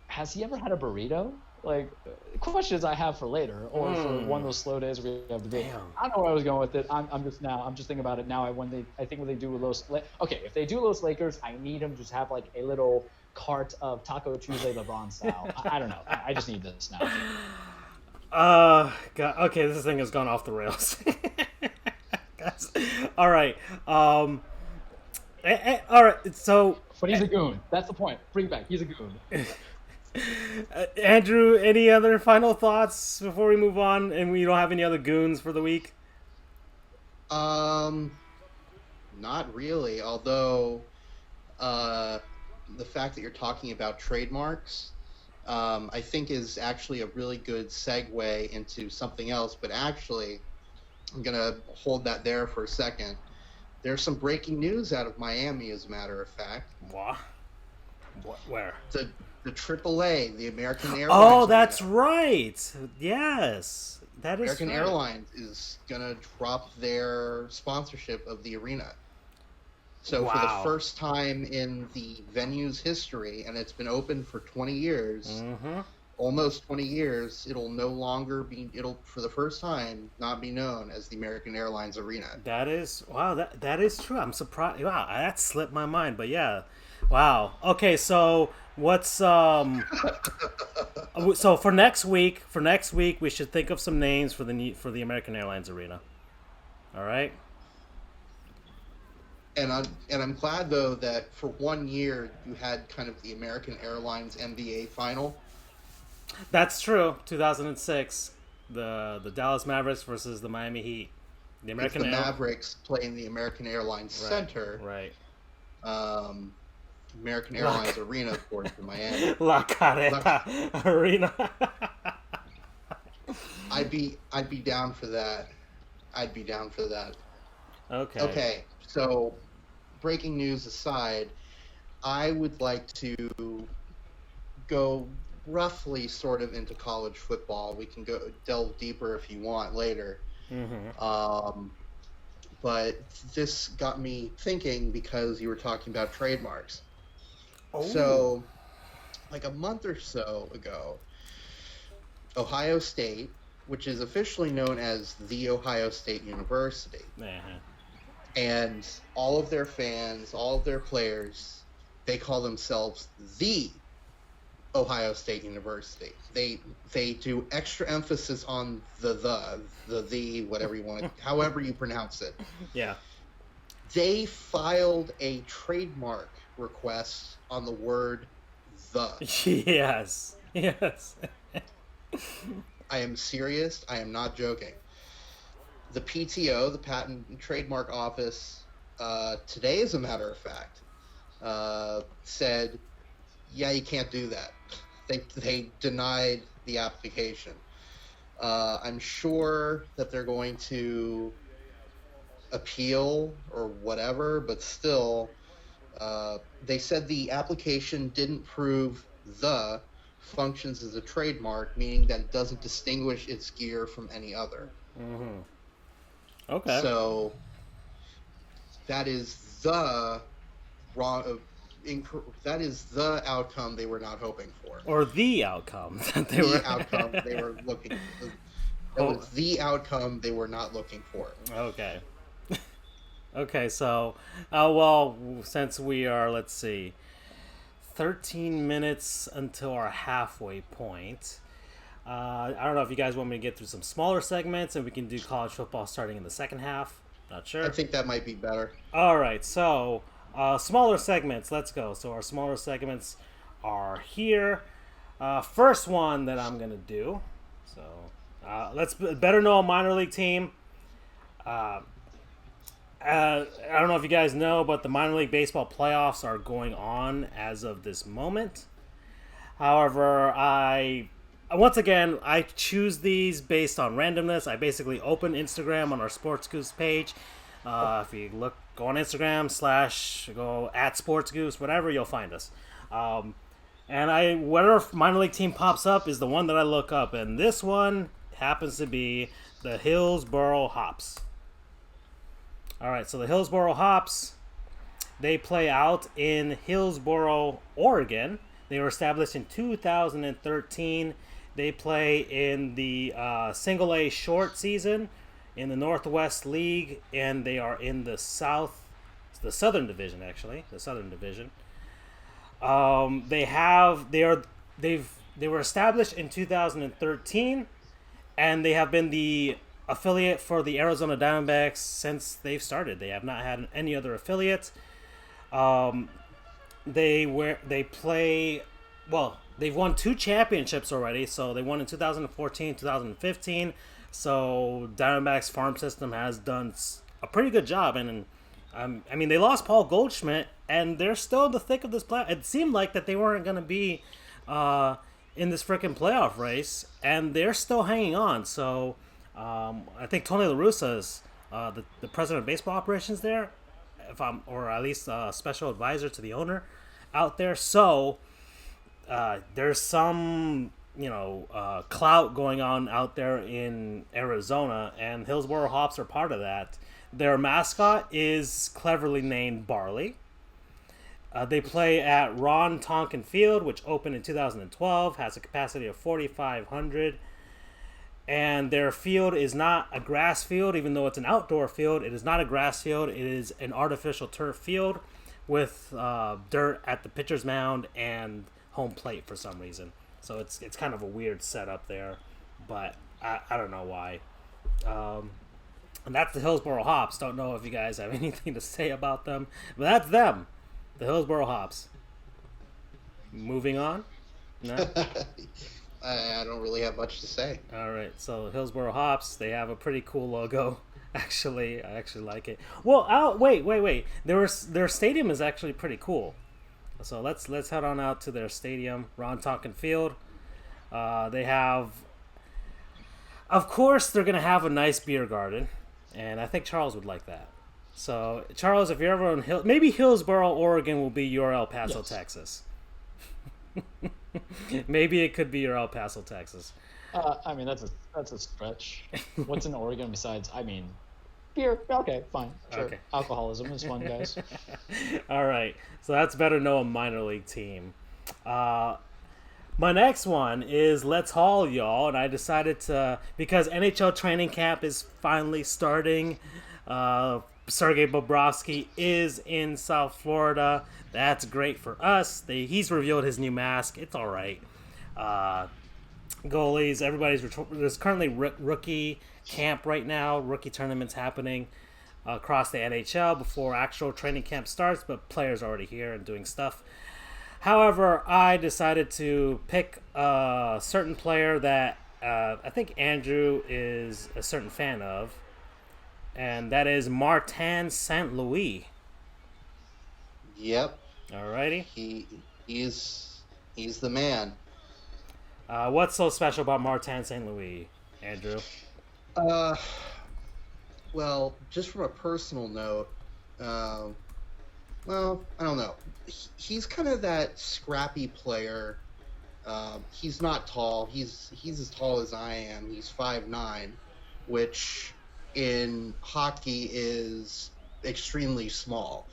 has he ever had a burrito? Like, questions I have for later, or for one of those slow days where we have the day. I don't know where I was going with it. I'm just thinking about it now. I think when they do if they do Los Lakers, I need them to just have like a little cart of Taco Tuesday LeBron style. I don't know. I just need this now. God. Okay, this thing has gone off the rails. All right. All right. So. But he's a goon. That's the point. Bring it back. He's a goon. Andrew, any other final thoughts before we move on, and we don't have any other goons for the week? Not really. Although, the fact that you're talking about trademarks, I think is actually a really good segue into something else. But actually, I'm gonna hold that there for a second. There's some breaking news out of Miami, as a matter of fact. What? Where? The AAA, the American Airlines. Oh, that's right. Yes, that is American right. Airlines is gonna drop their sponsorship of the arena. So for the first time in the venue's history, and it's been open for 20 years, almost 20 years, it'll for the first time not be known as the American Airlines Arena. That is that is true. I'm surprised. Wow, that slipped my mind. But yeah, Wow. Okay, so what's so for next week we should think of some names for the American Airlines Arena. All right? And I'm glad though that for 1 year you had kind of the American Airlines NBA final. That's true. 2006, the Dallas Mavericks versus the Miami Heat. The It's American the Air Mavericks playing the American Airlines Center, Right. um, American Lock. Airlines Arena, of course, in Miami. La Carreta Arena. I'd be down for that. I'd be down for that. Okay. Okay, so breaking news aside, I would like to go roughly sort of into college football. We can go delve deeper if you want later. Um, but this got me thinking because you were talking about trademarks. Oh. So, like a month or so ago, Ohio State, which is officially known as the Ohio State University, and all of their fans, all of their players, they call themselves the Ohio State University. They do extra emphasis on the whatever you want to, however you pronounce it. Yeah. They filed a trademark request on the word the. Yes. Yes. I am serious. I am not joking. The PTO, the Patent and Trademark Office, today, as a matter of fact, said, yeah, you can't do that. They denied the application. I'm sure that they're going to appeal or whatever, but still, they said the application didn't prove the functions as a trademark, meaning that it doesn't distinguish its gear from any other. Okay. So that is the wrong. That is the outcome they were not hoping for. Or the outcome that they The were. outcome they were looking for. That was the outcome they were not looking for. Okay. Okay, so, well, since we are, let's see, 13 minutes until our halfway point, I don't know if you guys want me to get through some smaller segments and we can do college football starting in the second half. Not sure. I think that might be better. All right, so smaller segments. Let's go. So our smaller segments are here. First one that I'm gonna do. So let's better know a minor league team. I don't know if you guys know, but the minor league baseball playoffs are going on as of this moment. However, once again, I choose these based on randomness. I basically open Instagram on our Sports Goofs page. If you go on Instagram / go at Sports Goofs, whatever, you'll find us. And whatever minor league team pops up is the one that I look up, and this one happens to be the Hillsboro Hops. All right, so the Hillsboro Hops, they play out in Hillsboro, Oregon. They were established in 2013. They play in the Single A short season in the Northwest League, and they are in the Southern Division, actually, the Southern Division. They were established in 2013, and they have been the affiliate for the Arizona Diamondbacks since they've started. They have not had any other affiliate. They've won 2 championships already. So they won in 2014, 2015. So Diamondbacks farm system has done a pretty good job. And I mean, they lost Paul Goldschmidt, and they're still in the thick of this playoff. It seemed like that they weren't going to be in this freaking playoff race, and they're still hanging on. So I think Tony La Russa is the president of baseball operations there, or at least a special advisor to the owner out there. So there's some clout going on out there in Arizona, and Hillsboro Hops are part of that. Their mascot is cleverly named Barley. They play at Ron Tonkin Field, which opened in 2012, has a capacity of 4,500. And their field is not a grass field, even though it's an outdoor field. It is not a grass field. It is an artificial turf field, with dirt at the pitcher's mound and home plate for some reason. So it's kind of a weird setup there, but I don't know why. And that's the Hillsboro Hops. Don't know if you guys have anything to say about them, but that's them, the Hillsboro Hops. Moving on. No? I don't really have much to say. All right, so Hillsboro Hops, they have a pretty cool logo. Actually, I actually like it. Well, wait. Their stadium is actually pretty cool. So let's head on out to their stadium, Ron Tonkin Field. They have, of course, they're gonna have a nice beer garden, and I think Charles would like that. So Charles, if you're ever in maybe Hillsboro, Oregon, will be your El Paso, Yes. Texas. Maybe it could be your El Paso, Texas. I mean, that's a stretch. What's in Oregon besides? I mean, beer. Okay, fine. Sure. Okay. Alcoholism is fun, guys. All right, so that's better know a minor league team. My next one is Let's Haul, y'all, and I decided to, because NHL training camp is finally starting. Sergei Bobrovsky is in South Florida. That's great for us. He's revealed his new mask. It's all right. Goalies, there's currently rookie camp right now. Rookie tournaments happening across the NHL before actual training camp starts, but players are already here and doing stuff. However, I decided to pick a certain player that I think Andrew is a certain fan of, and that is Martin St. Louis. Yep. Alrighty. He's the man. What's so special about Martin St. Louis, Andrew? Well, just from a personal note, well, I don't know. He's kind of that scrappy player. He's not tall. He's as tall as I am. He's 5'9", which in hockey is extremely small.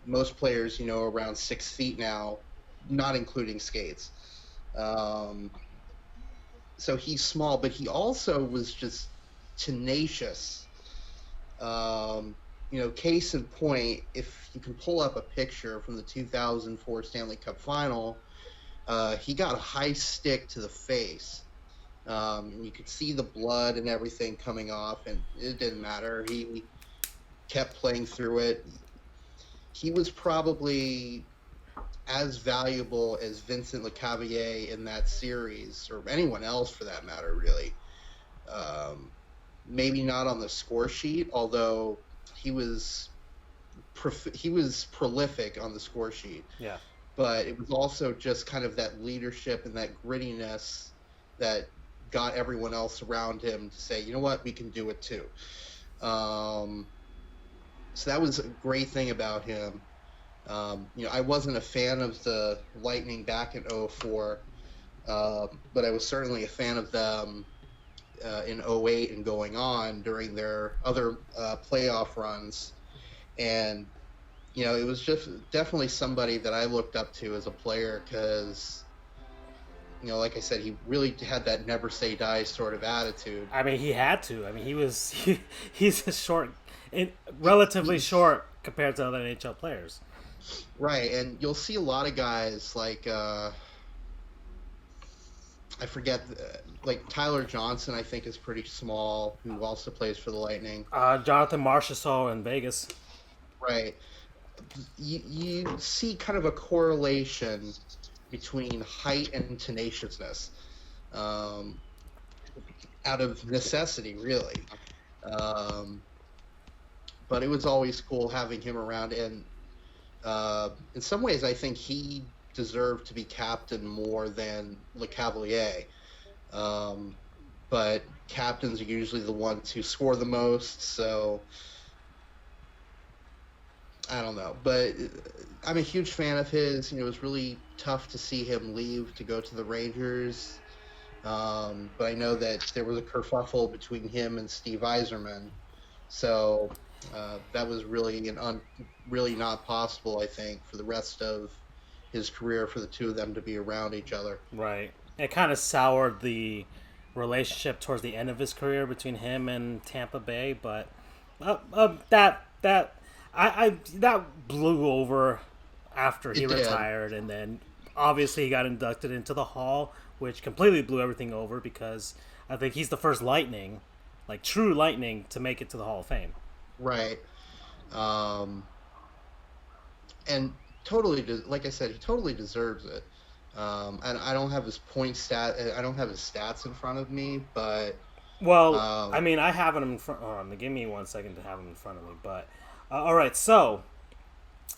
Most players, around 6 feet now, not including skates. So he's small, but he also was just tenacious. Case in point, if you can pull up a picture from the 2004 Stanley Cup Final, he got a high stick to the face. And you could see the blood and everything coming off, and it didn't matter. He kept playing through it. He was probably as valuable as Vincent Lecavalier in that series, or anyone else for that matter, really. Maybe not on the score sheet, although he was prolific on the score sheet. Yeah. But it was also just kind of that leadership and that grittiness that got everyone else around him to say, you know what, we can do it too. So that was a great thing about him. I wasn't a fan of the Lightning back in 2004, but I was certainly a fan of them in 2008 and going on during their other playoff runs. And, it was just definitely somebody that I looked up to as a player because, like I said, he really had that never say die sort of attitude. I mean, he had to. I mean, he's a relatively short compared to other NHL players. Right, and you'll see a lot of guys like I forget, like Tyler Johnson, I think is pretty small, who also plays for the Lightning. Jonathan Marchessault in Vegas. Right. You see kind of a correlation between height and tenaciousness, out of necessity, really. But it was always cool having him around, and in some ways, I think he deserved to be captain more than Lecavalier. But captains are usually the ones who score the most, so I don't know. But I'm a huge fan of his. It was really tough to see him leave to go to the Rangers. But I know that there was a kerfuffle between him and Steve Yzerman. So that was really really not possible, I think, for the rest of his career for the two of them to be around each other. Right. It kind of soured the relationship towards the end of his career between him and Tampa Bay, but that I that blew over after he It did. retired, and then obviously he got inducted into the Hall, which completely blew everything over because I think he's the first Lightning, like true Lightning, to make it to the Hall of Fame. Right. And totally, like I said, he totally deserves it. And I don't have his I don't have his stats in front of me, but Well, I mean, I have him in front. Give me 1 second to have him in front of me. But all right, so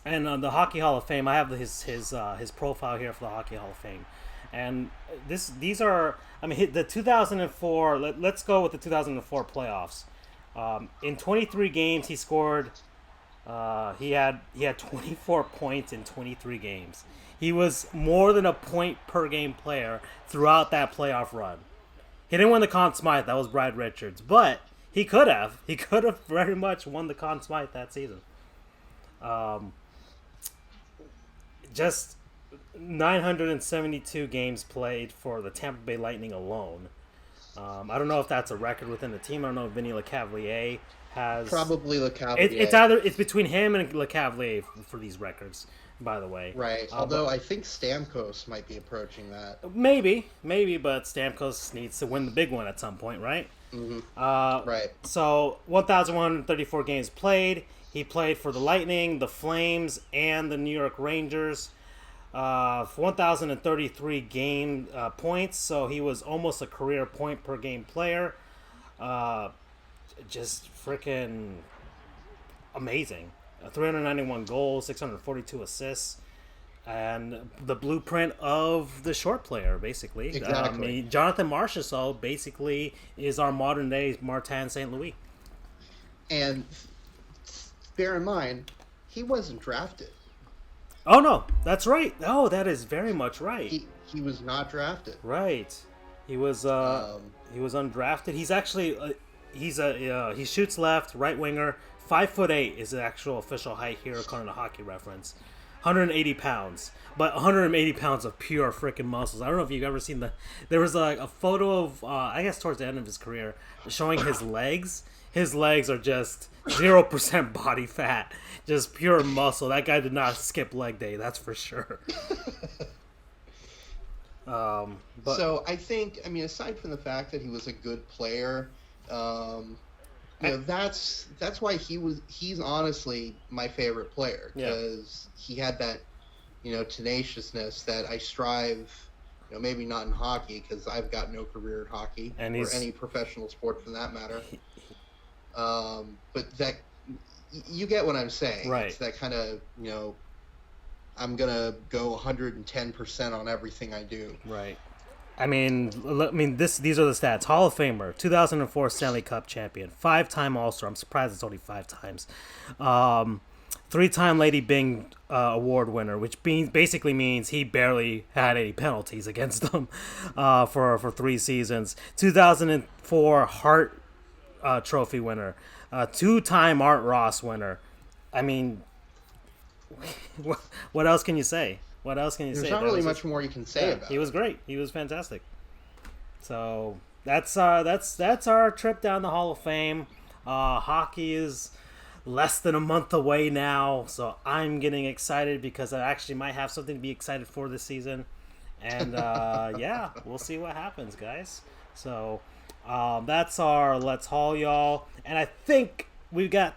and the Hockey Hall of Fame, I have his profile here for the Hockey Hall of Fame, and these are, I mean, the 2004. Let's go with the 2004 playoffs. In 23 games, he scored. He had 24 points in 23 games. He was more than a point per game player throughout that playoff run. He didn't win the Conn Smythe. That was Brad Richards, but he could have. He could have very much won the Conn Smythe that season. Just 972 games played for the Tampa Bay Lightning alone. I don't know if that's a record within the team. I don't know if Vinny Lecavalier has. probably Lecavalier. It's between him and Lecavalier for these records, by the way. Right. Although I think Stamkos might be approaching that. Maybe, but Stamkos needs to win the big one at some point, right? Mm-hmm. Right. So 1,134 games played. He played for the Lightning, the Flames, and the New York Rangers. 1,033 game points, so he was almost a career point per game player. Just freaking amazing. 391 goals, 642 assists, and the blueprint of the short player, basically. Exactly. Jonathan Marchessault basically is our modern day Martin St. Louis. And bear in mind, he wasn't drafted. Oh no, that's right. Oh, that is very much right. He was not drafted. Right. He was undrafted. He's actually he shoots left, right winger. 5'8" is the actual official height here according to Hockey Reference. 180 pounds, but 180 pounds of pure freaking muscles. I don't know if you've ever seen there was a photo of I guess towards the end of his career showing his legs. His legs are just 0% body fat, just pure muscle. That guy did not skip leg day, that's for sure. But So I think, I mean, aside from the fact that he was a good player, that's why he's honestly my favorite player, because he had that, tenaciousness that I strive, maybe not in hockey, because I've got no career in hockey or any professional sport for that matter. But that, you get what I'm saying. Right. It's that kind of, I'm going to go 110% on everything I do. Right. I mean, these are the stats. Hall of Famer, 2004 Stanley Cup champion, 5-time All-Star. I'm surprised it's only 5 times. 3-time Lady Byng award winner, which basically means he barely had any penalties against them for 3 seasons. 2004 Hart Trophy winner, 2-time Art Ross winner. I mean, what else can you say? What else can you say? There's not really much more you can say about it. He was great. He was fantastic. So that's our trip down the Hall of Fame. Hockey is less than a month away now, so I'm getting excited because I actually might have something to be excited for this season. And we'll see what happens, guys. So that's our Let's Haul, y'all. And I think we've got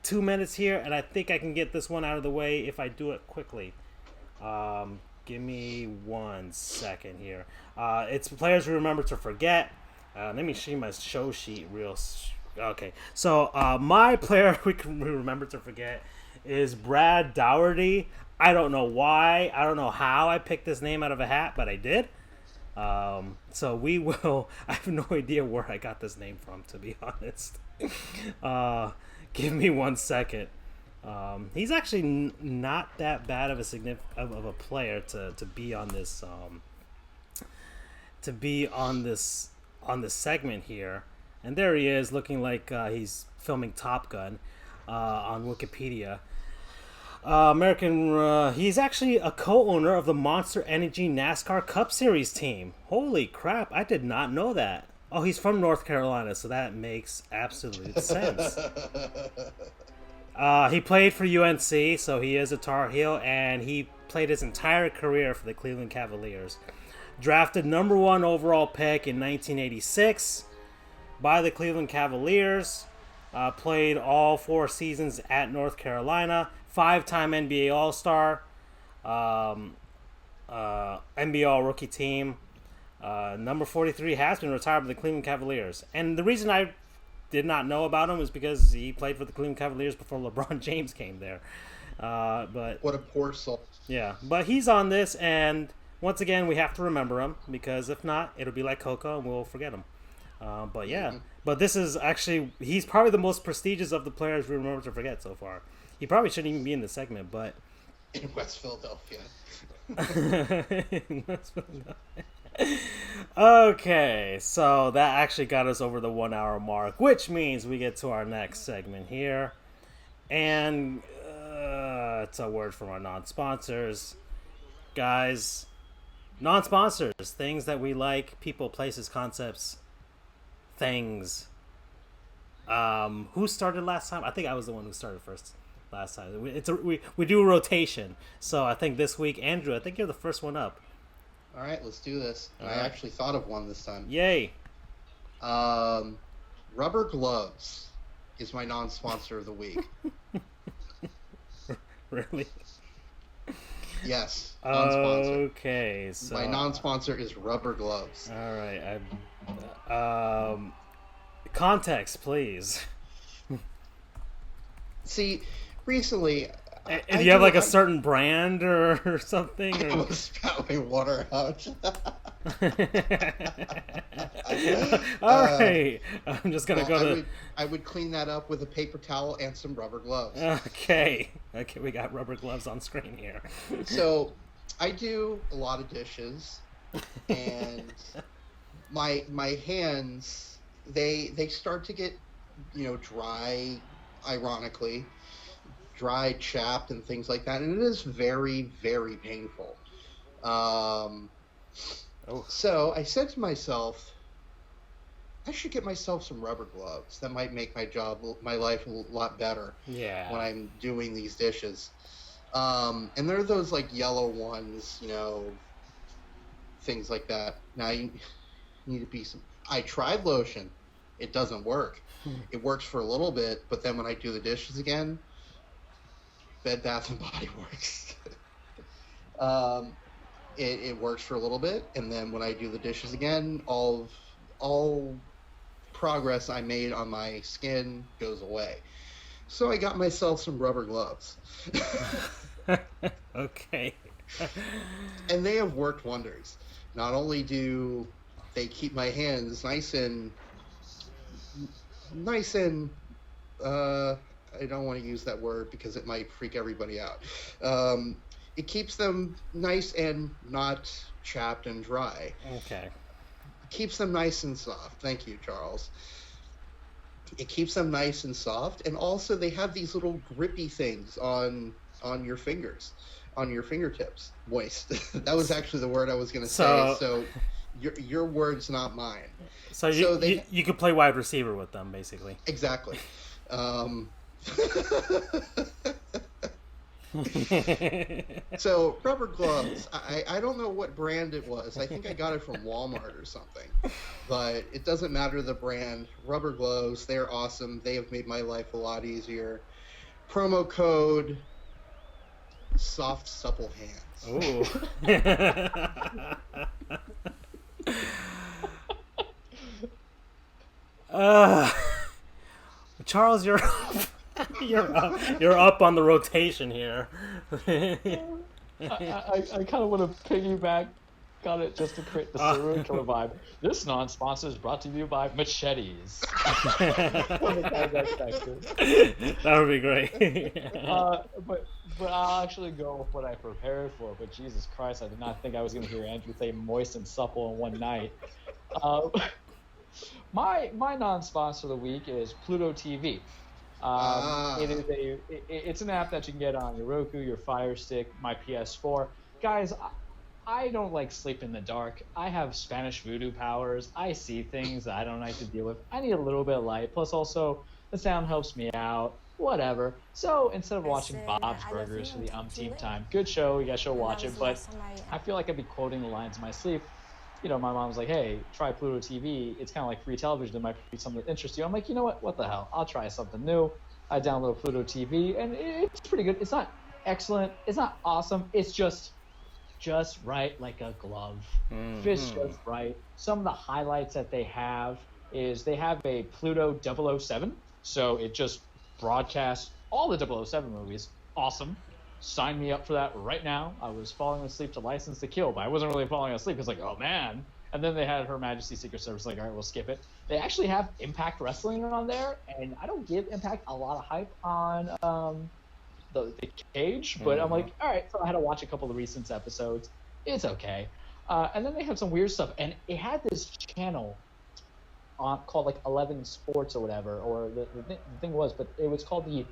2 minutes here, and I think I can get this one out of the way if I do it quickly. Give me 1 second here. It's players we remember to forget. Let me see my show sheet okay. So my player we remember to forget is Brad Dougherty. I don't know why. I don't know how I picked this name out of a hat, but I did. So we will. I have no idea where I got this name from, to be honest. Give me 1 second. He's actually not that bad of a player to be on this on this segment here. And there he is, looking like he's filming Top Gun on Wikipedia. He's actually a co-owner of the Monster Energy NASCAR Cup Series team. Holy crap, I did not know that. Oh, he's from North Carolina, so that makes absolute sense. He played for UNC, so he is a Tar Heel, and he played his entire career for the Cleveland Cavaliers. Drafted number 1 overall pick in 1986 by the Cleveland Cavaliers. Played all 4 seasons at North Carolina. 5-time NBA All-Star. NBA All-Rookie Team. Number 43 has been retired by the Cleveland Cavaliers. And the reason I did not know about him is because he played for the Cleveland Cavaliers before LeBron James came there. But What a poor soul. yeah, but he's on this, and once again, we have to remember him, because if not, it'll be like Coco, and we'll forget him. But yeah, but this is actually, he's probably the most prestigious of the players we remember to forget so far. He probably shouldn't even be in the segment, but... In West Philadelphia. Okay, so that actually got us over the 1 hour mark, which means we get to our next segment here. And it's a word from our non-sponsors. Guys, non-sponsors, things that we like, people, places, concepts, things. Who started last time? I think I was the one who started first last time. We do a rotation. So I think this week, Andrew, I think you're the first one up. All right, let's do this. All I right. actually thought of one this time. Yay. Rubber gloves is my non-sponsor of the week. Really? Yes, non-sponsor. Okay, so My non-sponsor is rubber gloves. all right. Context, please. See, recently... If you have like a certain brand or something, I or... was spouting water out. All right, I'm just gonna go to. I would clean that up with a paper towel and some rubber gloves. Okay, we got rubber gloves on screen here. So, I do a lot of dishes, and my hands they start to get dry, ironically. Dry, chapped, and things like that, and it is very, very painful. So I said to myself, I should get myself some rubber gloves. That might make my life a lot better. Yeah. When I'm doing these dishes, and they're those like yellow ones, things like that. Now you need to be some. I tried lotion, it doesn't work. It works for a little bit, but then when I do the dishes again. Bed Bath & Body Works. It works for a little bit, and then when I do the dishes again, all progress I made on my skin goes away. So I got myself some rubber gloves. Okay. And they have worked wonders. Not only do they keep my hands nice and I don't want to use that word because it might freak everybody out. It keeps them nice and not chapped and dry. Okay. It keeps them nice and soft. Thank you, Charles. It keeps them nice and soft, and also they have these little grippy things on your fingers, on your fingertips. Moist. That was actually the word I was going to say. So your word's not mine. So you could play wide receiver with them, basically. Exactly. So rubber gloves, I don't know what brand it was. I think I got it from Walmart or something, but it doesn't matter the brand. Rubber gloves, they're awesome. They have made my life a lot easier. Promo code soft supple hands. Ooh. Charles, you're up. You're up on the rotation here. I kind of want to piggyback on it just to create the serial killer vibe. This non-sponsor is brought to you by machetes. That would be great. But I'll actually go with what I prepared for. But Jesus Christ, I did not think I was going to hear Andrew say moist and supple in one night. My non-sponsor of the week is Pluto TV. It's an app that you can get on your Roku, your Fire Stick, my PS4. Guys, I don't like sleep in the dark. I have Spanish voodoo powers. I see things that I don't like to deal with. I need a little bit of light. Plus, also, the sound helps me out. Whatever. So instead of watching Bob's Burgers for the umpteenth time, good show. You guys should watch it. But I feel like I'd be quoting the lines in my sleep. My mom's like, hey, try Pluto TV. It's kind of like free television. It might be something that interests you. I'm like, you know what? What the hell? I'll try something new. I download Pluto TV, and it's pretty good. It's not excellent. It's not awesome. It's just right, like a glove. Fits just right. Some of the highlights that they have is they have a Pluto 007. So it just broadcasts all the 007 movies. Awesome. Sign me up for that right now. I was falling asleep to License to Kill, but I wasn't really falling asleep. It's like, oh man. And then they had Her Majesty's Secret Service, like, all right, we'll skip it. They actually have Impact Wrestling on there, and I don't give Impact a lot of hype on the cage, but I'm like, all right, so I had to watch a couple of recent episodes. It's okay. And then they have some weird stuff, and it had this channel called like 11 Sports or whatever, or the thing was, but it was called the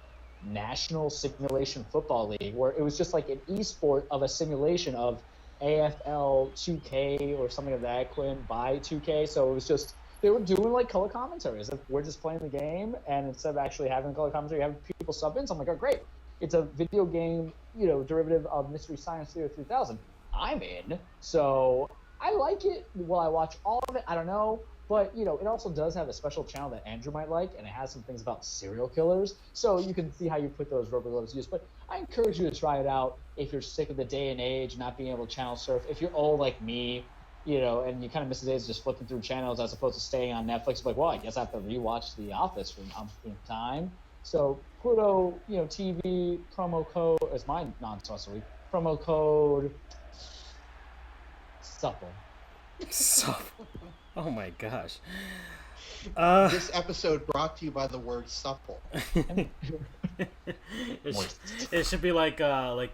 National Simulation Football League, where it was just like an esport of a simulation of AFL 2K or something of that equivalent by 2K. So it was just, they were doing like color commentaries. We're just playing the game, and instead of actually having color commentary, having people sub in. So I'm like, oh, great. It's a video game, derivative of Mystery Science Theater 3000. I'm in. So I like it. Will I watch all of it? I don't know. But, it also does have a special channel that Andrew might like, and it has some things about serial killers. So you can see how you put those rubber gloves to use. But I encourage you to try it out if you're sick of the day and age, not being able to channel surf. If you're old like me, and you kind of miss the days just flipping through channels as opposed to staying on Netflix. Like, well, I guess I have to rewatch The Office for an umpteenth time. So Pluto, TV promo code is my non-sponsor week. Promo code Supple. Supple. Oh my gosh. This episode brought to you by the word supple. It should be like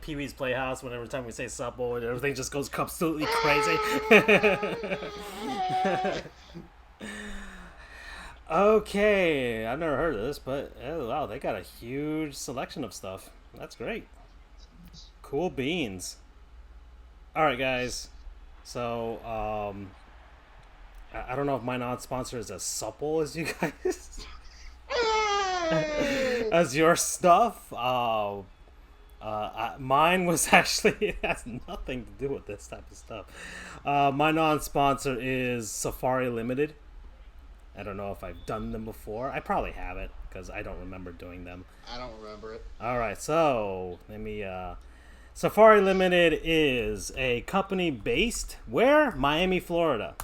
Pee-wee's Playhouse. Whenever time we say supple, everything just goes completely crazy. Okay, I've never heard of this, but wow, they got a huge selection of stuff. That's great. Cool beans. All right, guys. So, I don't know if my non-sponsor is as supple as you guys. As your stuff. Mine was actually, it has nothing to do with this type of stuff. My non-sponsor is Safari Limited. I don't know if I've done them before. I probably haven't because I don't remember doing them. I don't remember it. All right, so let me. Safari Limited is a company based where? Miami, Florida.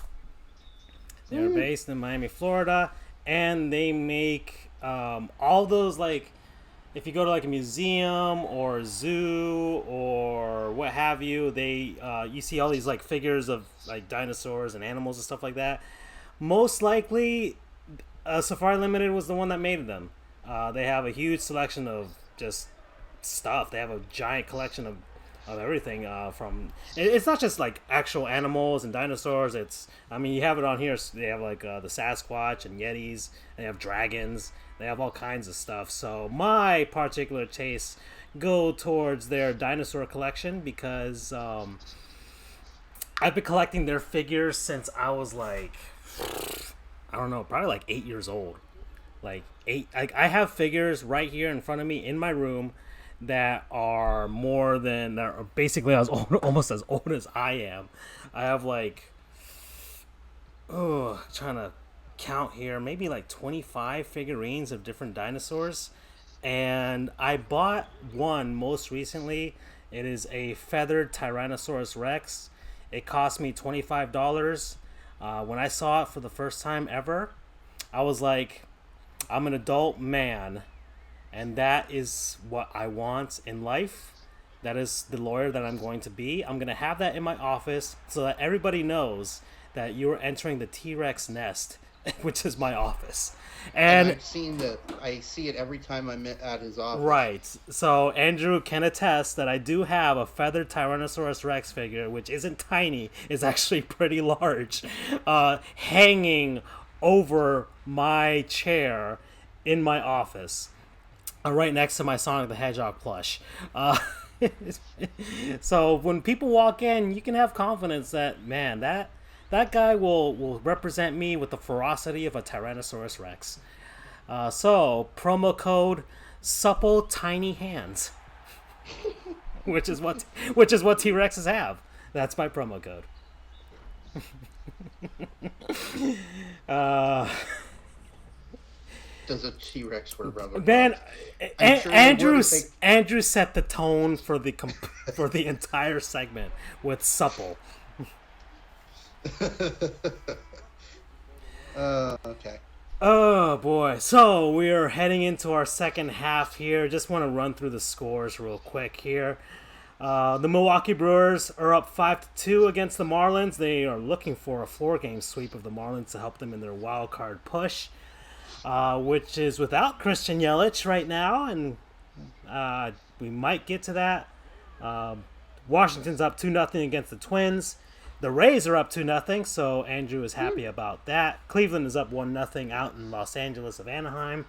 They're based in Miami, Florida, and they make all those, like, if you go to like a museum or a zoo or what have you, they you see all these like figures of like dinosaurs and animals and stuff like that. Most likely, Safari Limited was the one that made them. They have a huge selection of just stuff. They have a giant collection of everything. It's not just like actual animals and dinosaurs. You have it on here. So they have like the Sasquatch and Yetis. They have dragons. They have all kinds of stuff. So my particular tastes go towards their dinosaur collection because I've been collecting their figures since I was like, I don't know, probably like 8 years old. Like 8. I have figures right here in front of me in my room that are basically almost as old as I am. I have like, trying to count here, maybe like 25 figurines of different dinosaurs. And I bought one most recently. It is a feathered Tyrannosaurus Rex. It cost me $25. When I saw it for the first time ever, I was like, I'm an adult man, and that is what I want in life. That is the lawyer that I'm going to be. I'm going to have that in my office so that everybody knows that you're entering the T-Rex nest, which is my office. And I see it every time I'm at his office. Right. So Andrew can attest that I do have a feathered Tyrannosaurus Rex figure, which isn't tiny, it's actually pretty large, hanging over my chair in my office, right next to my Sonic the Hedgehog plush. So when people walk in, you can have confidence that, man, that guy will represent me with the ferocity of a Tyrannosaurus Rex. So promo code supple tiny hands, which is what T Rexes have. That's my promo code. Does a T-Rex wear rubber Man, gloves? Sure Andrew set the tone for the entire segment with supple. Okay. Oh boy. So we are heading into our second half here. Just want to run through the scores real quick here. The Milwaukee Brewers are up 5-2 against the Marlins. They are looking for a 4-game sweep of the Marlins to help them in their wild card push, which is without Christian Yelich right now, and we might get to that. Washington's up 2-0 against the Twins. The Rays are up 2-0, so Andrew is happy about that. Cleveland is up 1-0 out in Los Angeles of Anaheim.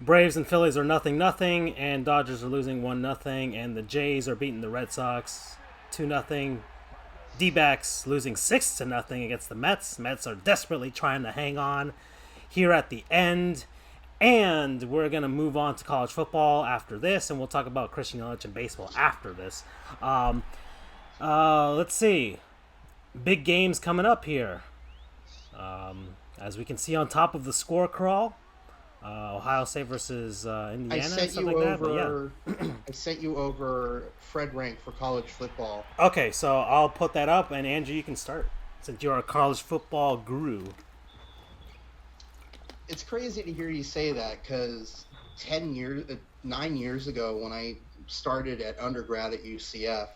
Braves and Phillies are 0-0, and Dodgers are losing 1-0, and the Jays are beating the Red Sox 2-0. D-backs losing 6-0 against the Mets. Mets are desperately trying to hang on here at the end. And we're going to move on to college football after this, and we'll talk about Christian Yelich and baseball after this. Let's see. Big games coming up here. As we can see on top of the score crawl, Ohio State versus Indiana, I sent something you like over. that. But yeah. I sent you over Fred Rank for college football. Okay, so I'll put that up, and Andrew, you can start since you're a college football guru. It's crazy to hear you say that because 9 years ago, when I started at undergrad at UCF,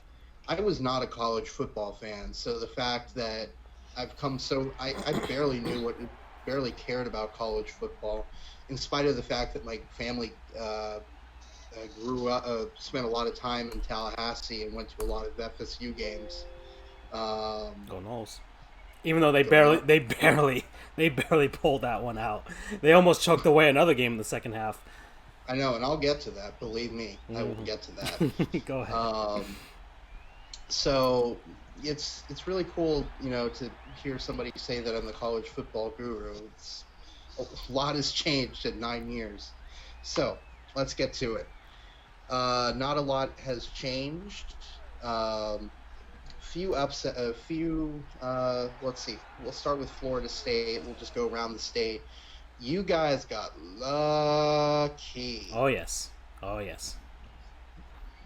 I was not a college football fan. So the fact that I've come I barely cared about college football, in spite of the fact that my family grew up, spent a lot of time in Tallahassee and went to a lot of FSU games. Go Noles. Even though they barely pulled that one out. They almost choked away another game in the second half. I know, and I'll get to that. Believe me, I will get to that. Go ahead. So it's really cool, to hear somebody say that I'm the college football guru. A lot has changed in 9 years. So let's get to it. Not a lot has changed. Let's see. We'll start with Florida State. We'll just go around the state. You guys got lucky. Oh yes.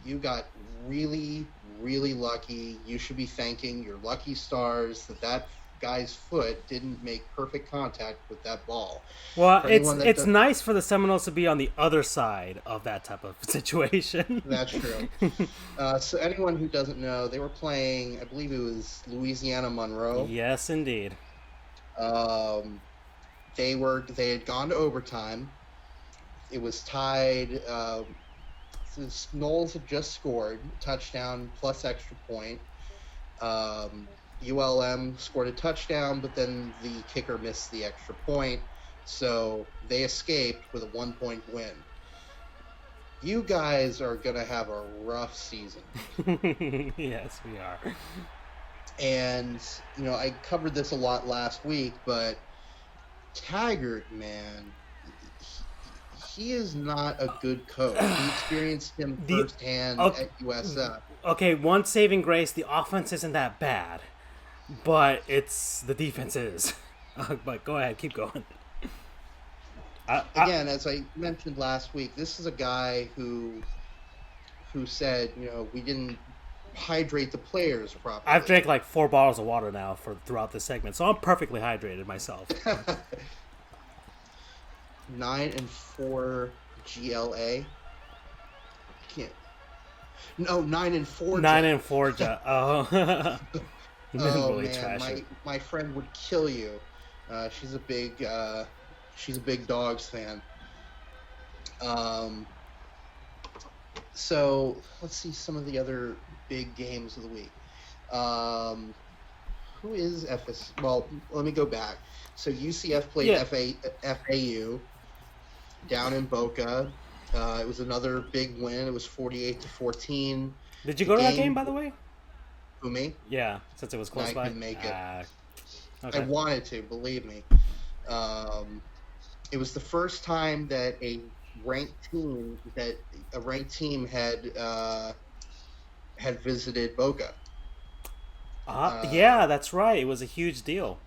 You got really, really lucky. You should be thanking your lucky stars that guy's foot didn't make perfect contact with that ball. Well, it's nice for the Seminoles to be on the other side of that type of situation. That's true. So anyone who doesn't know, they were playing, I believe it was Louisiana Monroe. Yes, indeed. They had gone to overtime. It was tied. Knowles had just scored a touchdown plus extra point. ULM scored a touchdown, but then the kicker missed the extra point, so they escaped with a 1-point win. You guys are going to have a rough season. Yes, we are. And, I covered this a lot last week, but Taggart, man, he is not a good coach. We experienced him firsthand at USF. Okay, one saving grace, the offense isn't that bad, but the defense is. But go ahead, keep going. Again, as I mentioned last week, this is a guy who said, we didn't hydrate the players properly. I've drank like 4 bottles of water now throughout this segment, so I'm perfectly hydrated myself. 9-4 GLA. Can't. No, 9-4. 9-4. Oh. Oh really man, my friend would kill you. She's a big Dogs fan. So let's see some of the other big games of the week. Who is FS? Well, let me go back. So UCF played FAU down in Boca. It was another big win. It was 48-14. Did you The go to that game, game, by the way? who me? Yeah, since it was No, close I by. couldn't make it. I Okay. wanted to, believe me. Um, it was the first time that a ranked team had visited Boca. Yeah, that's right. It was a huge deal.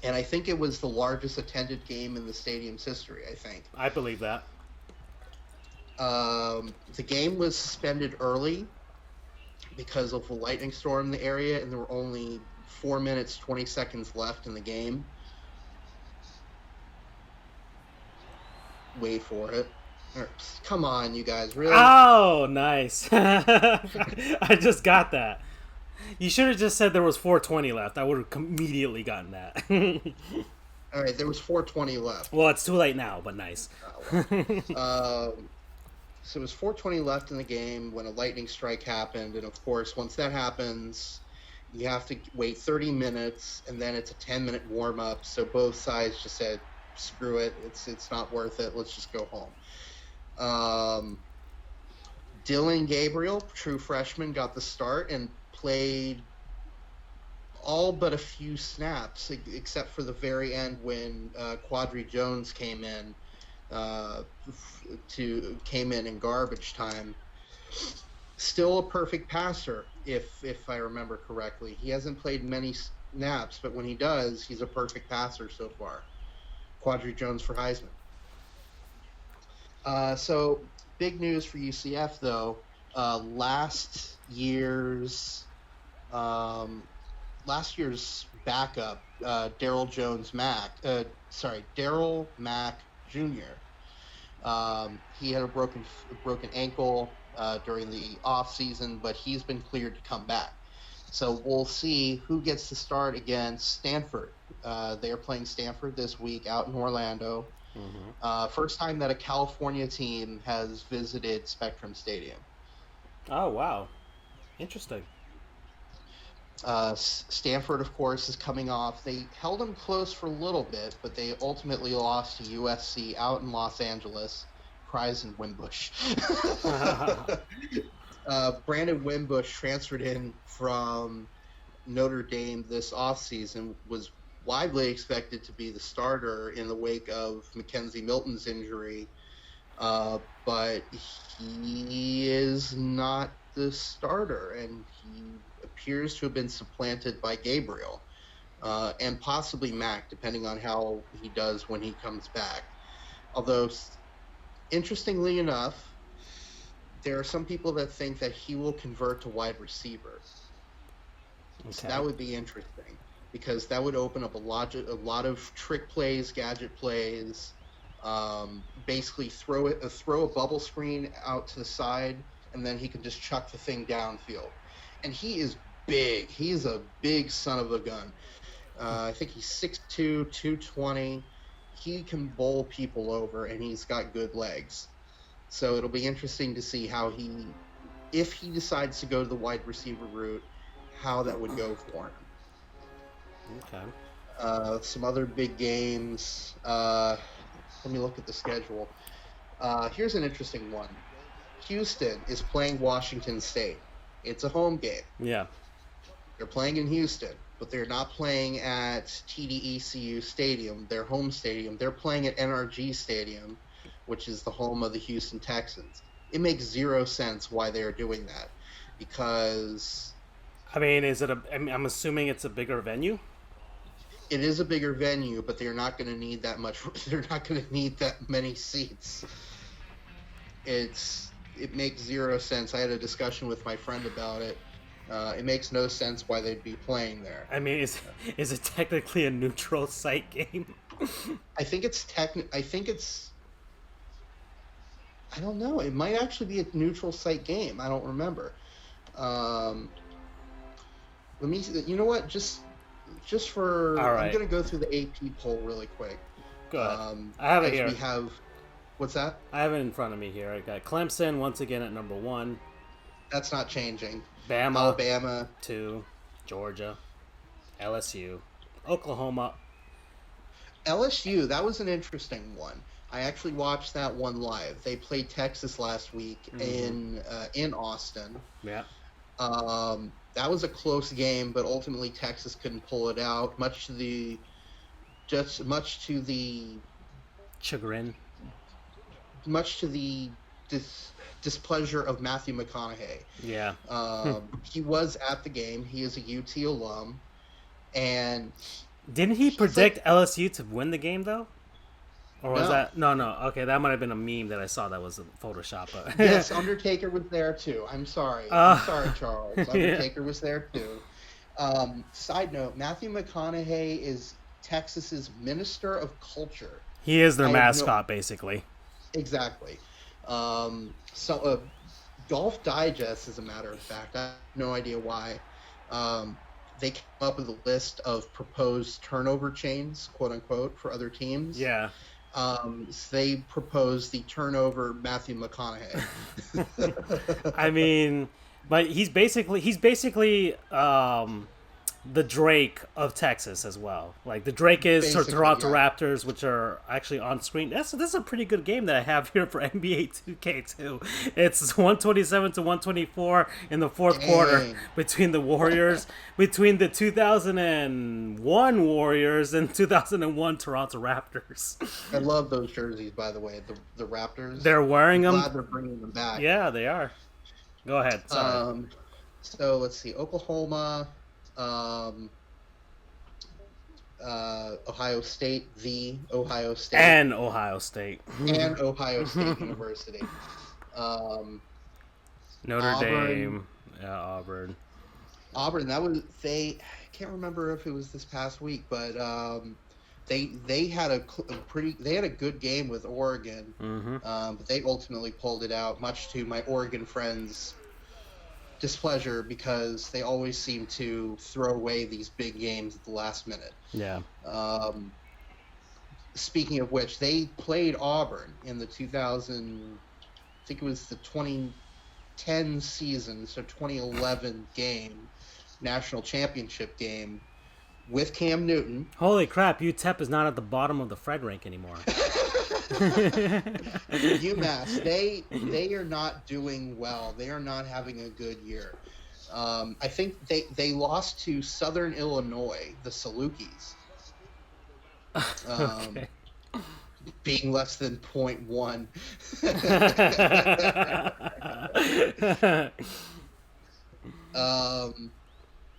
And I think it was the largest attended game in the stadium's history, I think. I believe that. The game was suspended early because of a lightning storm in the area, and there were only 4 minutes, 20 seconds left in the game. Wait for it. Come on, you guys, really? Oh, nice. I just got that. You should have just said there was 420 left. I would have immediately gotten that. All right, there was 4:20 left. Well, it's too late now, but nice. So it was 4:20 left in the game when a lightning strike happened, and of course, once that happens, you have to wait 30 minutes, and then it's a 10-minute warm-up. So both sides just said, "Screw it, it's not worth it. Let's just go home." Dylan Gabriel, true freshman, got the start and played all but a few snaps, except for the very end when Quadri Jones came in in garbage time. Still a perfect passer, if I remember correctly. He hasn't played many snaps, but when he does, he's a perfect passer so far. Quadri Jones for Heisman. So big news for UCF though. Last year's backup, Daryl Mack Jr. He had a broken ankle during the off season, but he's been cleared to come back. So we'll see who gets to start against Stanford. They are playing Stanford this week out in Orlando. Mm-hmm. First time that a California team has visited Spectrum Stadium. Oh, wow. Interesting. Stanford, of course, is coming off. They held them close for a little bit, but they ultimately lost to USC out in Los Angeles. Cries in Wimbush. Brandon Wimbush transferred in from Notre Dame this offseason, was widely expected to be the starter in the wake of Mackenzie Milton's injury, but he is not the starter, and he appears to have been supplanted by Gabriel and possibly Mac, depending on how he does when he comes back. Although, interestingly enough, there are some people that think that he will convert to wide receiver. Okay. So that would be interesting, because that would open up a lot of trick plays, gadget plays. Basically, throw a bubble screen out to the side, and then he can just chuck the thing downfield. And he is big. He's a big son of a gun. I think he's 6'2", 220. He can bowl people over, and he's got good legs. So it'll be interesting to see if he decides to go to the wide receiver route, how that would go for him. Okay. Some other big games. Let me look at the schedule. Here's an interesting one. Houston is playing Washington State. It's a home game. Yeah. They're playing in Houston, but they're not playing at TDECU Stadium, their home stadium. They're playing at NRG Stadium, which is the home of the Houston Texans. It makes zero sense why they're doing that, because... I mean, I'm assuming it's a bigger venue? It is a bigger venue, but they're not going to need that much. They're not going to need that many seats. It makes zero sense. I had a discussion with my friend about it. It makes no sense why they'd be playing there. I mean, is it technically a neutral site game? I think it's I don't know. It might actually be a neutral site game. I don't remember. Let me. You know what? Just for. All right. I'm gonna go through the AP poll really quick. Go ahead. I have it here. We have. What's that? I have it in front of me here. I got Clemson once again at number 1. That's not changing. Alabama 2, Georgia, LSU, Oklahoma. LSU, that was an interesting one. I actually watched that one live. They played Texas last week in Austin. Yeah. That was a close game, but ultimately Texas couldn't pull it out, much to the chagrin, much to the displeasure of Matthew McConaughey. Yeah. He was at the game. He is a UT alum, and didn't he predict LSU to win the game though? Or was that no? Okay, that might have been a meme that I saw that was Photoshop. But yes, Undertaker was there too. I'm sorry, Charles. Undertaker was there too. Side note: Matthew McConaughey is Texas's Minister of Culture. He is their mascot, basically. Exactly. Golf Digest, as a matter of fact, I have no idea why. They came up with a list of proposed turnover chains, quote unquote, for other teams. Yeah. So they proposed the turnover Matthew McConaughey. I mean, but he's basically the Drake of Texas as well. Like the Drake is Toronto Raptors, which are actually on screen. This is a pretty good game that I have here for NBA 2K2. It's 127 to 124 in the fourth quarter between the Warriors, between the 2001 Warriors and 2001 Toronto Raptors. I love those jerseys, by the way. The Raptors. They're wearing them. Glad they're bringing them back. Yeah, they are. Go ahead. Sorry. So let's see. Oklahoma. Ohio State, Ohio State, and Ohio State University, Notre Dame, Auburn. That was I can't remember if it was this past week, but they had a good game with Oregon, but they ultimately pulled it out, much to my Oregon friends' displeasure, because they always seem to throw away these big games at the last minute. Yeah. Speaking of which, they played Auburn in the 2010 season, so 2011 game, national championship game, with Cam Newton. Holy crap, UTEP is not at the bottom of the Fred rank anymore. UMass, they are not doing well. They are not having a good year. I think they lost to Southern Illinois, the Salukis, okay. being less than 0.1.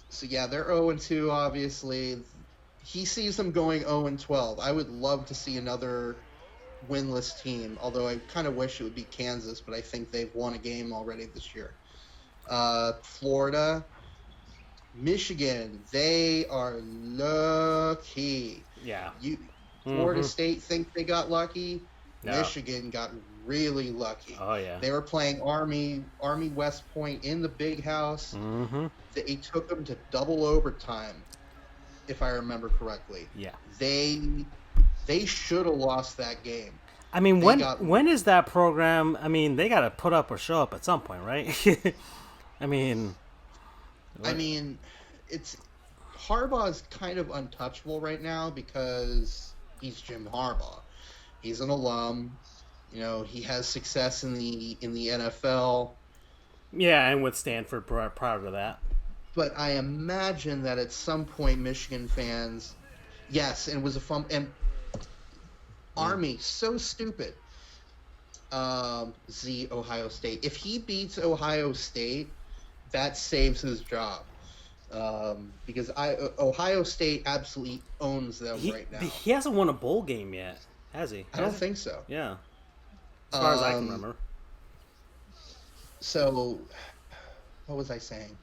So yeah, they're 0-2. Obviously, he sees them going 0-12. I would love to see another winless team, although I kind of wish it would be Kansas, but I think they've won a game already this year. Florida, Michigan, they are lucky. Yeah. Florida State think they got lucky. No. Michigan got really lucky. Oh yeah. They were playing Army West Point in the Big House. They took them to double overtime, if I remember correctly. Yeah. They should have lost that game. I mean, when is that program? I mean, they got to put up or show up at some point, right? I mean, it's Harbaugh's kind of untouchable right now because he's Jim Harbaugh. He's an alum. You know, he has success in the NFL. Yeah, and with Stanford prior to that. But I imagine that at some point, Michigan fans, yes, and it was a fun and. Army, so stupid. Ohio State. If he beats Ohio State, that saves his job. Because Ohio State absolutely owns them right now. He hasn't won a bowl game yet, has he? I don't think so. Yeah. As far as I can remember. So, what was I saying?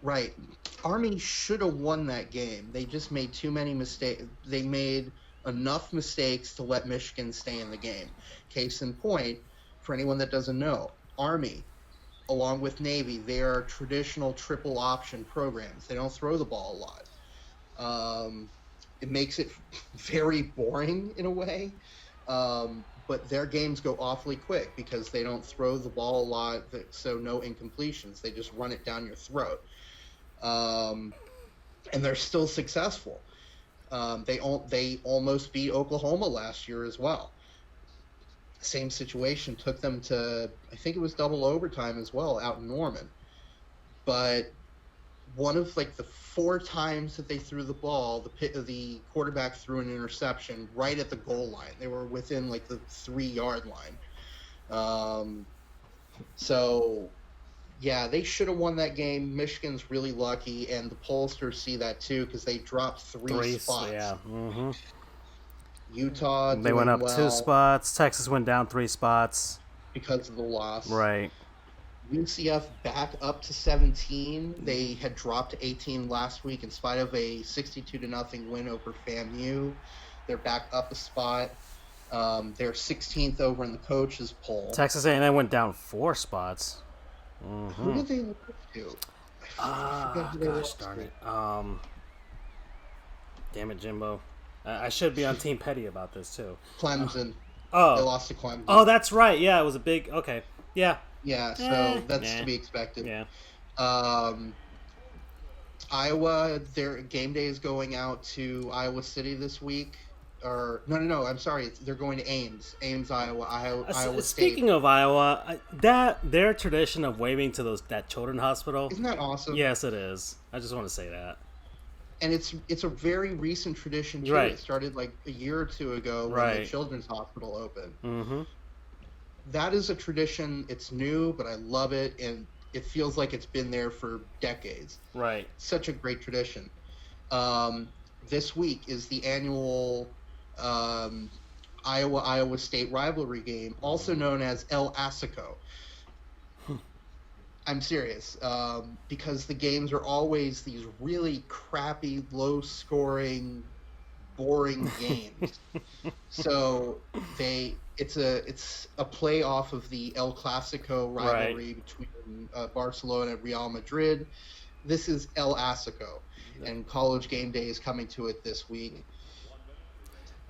Right. Army should have won that game. They just made too many mistakes. They made enough mistakes to let Michigan stay in the game. Case in point, for anyone that doesn't know, Army, along with Navy, they are traditional triple option programs. They don't throw the ball a lot. It makes it very boring in a way, but their games go awfully quick because they don't throw the ball a lot, so no incompletions. They just run it down your throat. And they're still successful. They almost beat Oklahoma last year as well. same situation, took them to, I think it was double overtime as well, out in Norman. But one of like the 4 times that they threw the ball, the quarterback threw an interception right at the goal line. They were within like the 3-yard line. So yeah, they should have won that game. Michigan's really lucky, and the pollsters see that too because they dropped 3 spots. Yeah. Mm-hmm. Utah, they went up 2 spots. Texas went down 3 spots because of the loss. Right. UCF back up to 17. They had dropped to 18 last week in spite of a 62-0 win over FAMU. They're back up a spot. They're 16th over in the coaches poll. Texas A&M went down 4 spots. Mm-hmm. Who did they lose to? Gosh darn it. Damn it, Jimbo. I should be on Team Petty about this, too. Clemson. They lost to Clemson. Oh, that's right. Yeah, it was a big... Okay. Yeah. Yeah, so that's to be expected. Yeah. Iowa, their game day is going out to Iowa City this week. Or no, I'm sorry. They're going to Ames, Iowa. Iowa State. Speaking of Iowa, their tradition of waving to that children's hospital. Isn't that awesome? Yes, it is. I just want to say that. And it's a very recent tradition too. Right. It started like a year or 2 ago when the children's hospital opened. Mm-hmm. That is a tradition. It's new, but I love it, and it feels like it's been there for decades. Right. Such a great tradition. This week is the annual Iowa State rivalry game, also known as El Assico. I'm serious, because the games are always these really crappy, low-scoring, boring games. So it's a play off of the El Clasico rivalry between Barcelona and Real Madrid. This is El Assico, and College Game Day is coming to it this week.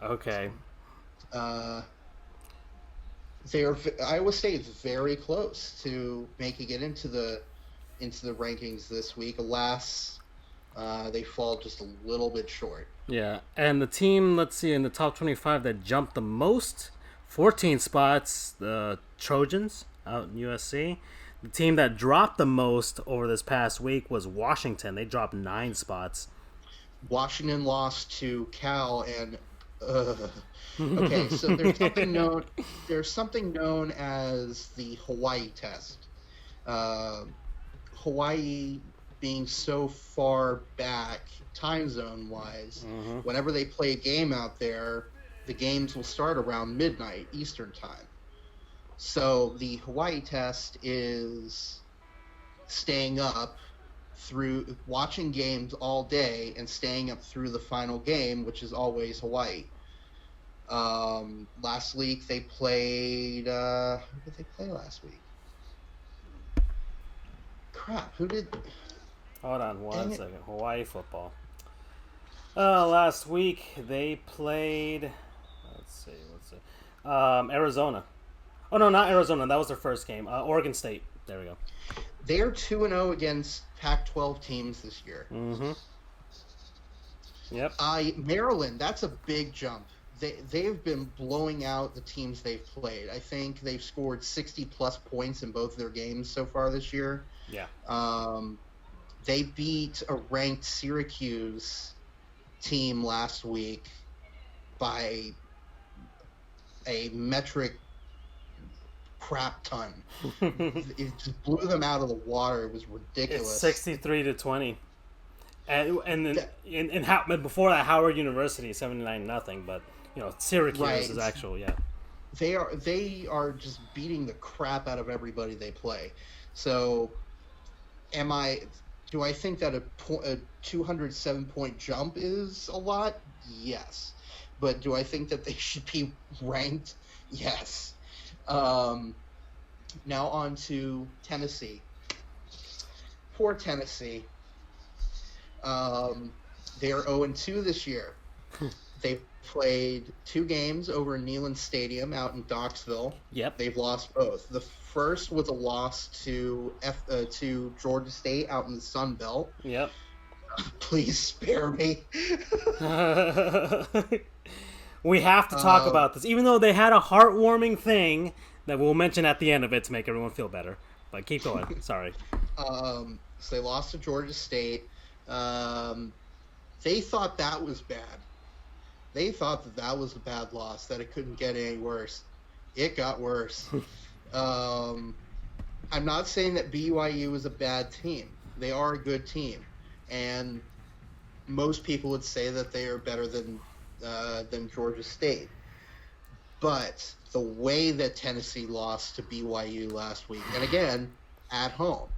Okay. Iowa State is very close to making it into the rankings this week. Alas, they fall just a little bit short. Yeah, and the team, let's see, in the top 25 that jumped the most, 14 spots, the Trojans out in USC. The team that dropped the most over this past week was Washington. They dropped 9 spots. Washington lost to Cal, and okay, so there's something known as the Hawaii test. Hawaii being so far back time zone wise, whenever they play a game out there, the games will start around midnight Eastern time. So the Hawaii test is staying up through watching games all day and staying up through the final game, which is always Hawaii. Last week they played. Who did they play last week? Crap! Who did? Hold on one second. Hawaii football. Last week they played. Let's see. Arizona. Oh no, not Arizona. That was their first game. Oregon State. There we go. They are 2-0 against Pac-12 teams this year. Mm-hmm. Yep. Maryland. That's a big jump. They have been blowing out the teams they've played. I think they've scored 60-plus points in both their games so far this year. Yeah. They beat a ranked Syracuse team last week by a metric crap ton. It just blew them out of the water. It was ridiculous. It's 63-20. And then before that, Howard University 79-0. But Syracuse is actual. Yeah. They are just beating the crap out of everybody they play. So, do I think that a 207-point jump is a lot? Yes. But do I think that they should be ranked? Yes. Now on to Tennessee. Poor Tennessee. They are 0-2 this year. They've played 2 games over in Neyland Stadium out in Knoxville. Yep. They've lost both. The first was a loss to Georgia State out in the Sun Belt. Yep. Please spare me. We have to talk about this, even though they had a heartwarming thing that we'll mention at the end of it to make everyone feel better. But keep going. Sorry. So they lost to Georgia State. They thought that was bad. They thought that was a bad loss, that it couldn't get any worse. It got worse. I'm not saying that BYU is a bad team. They are a good team. And most people would say that they are better than Georgia State. But the way that Tennessee lost to BYU last week, and again, at home,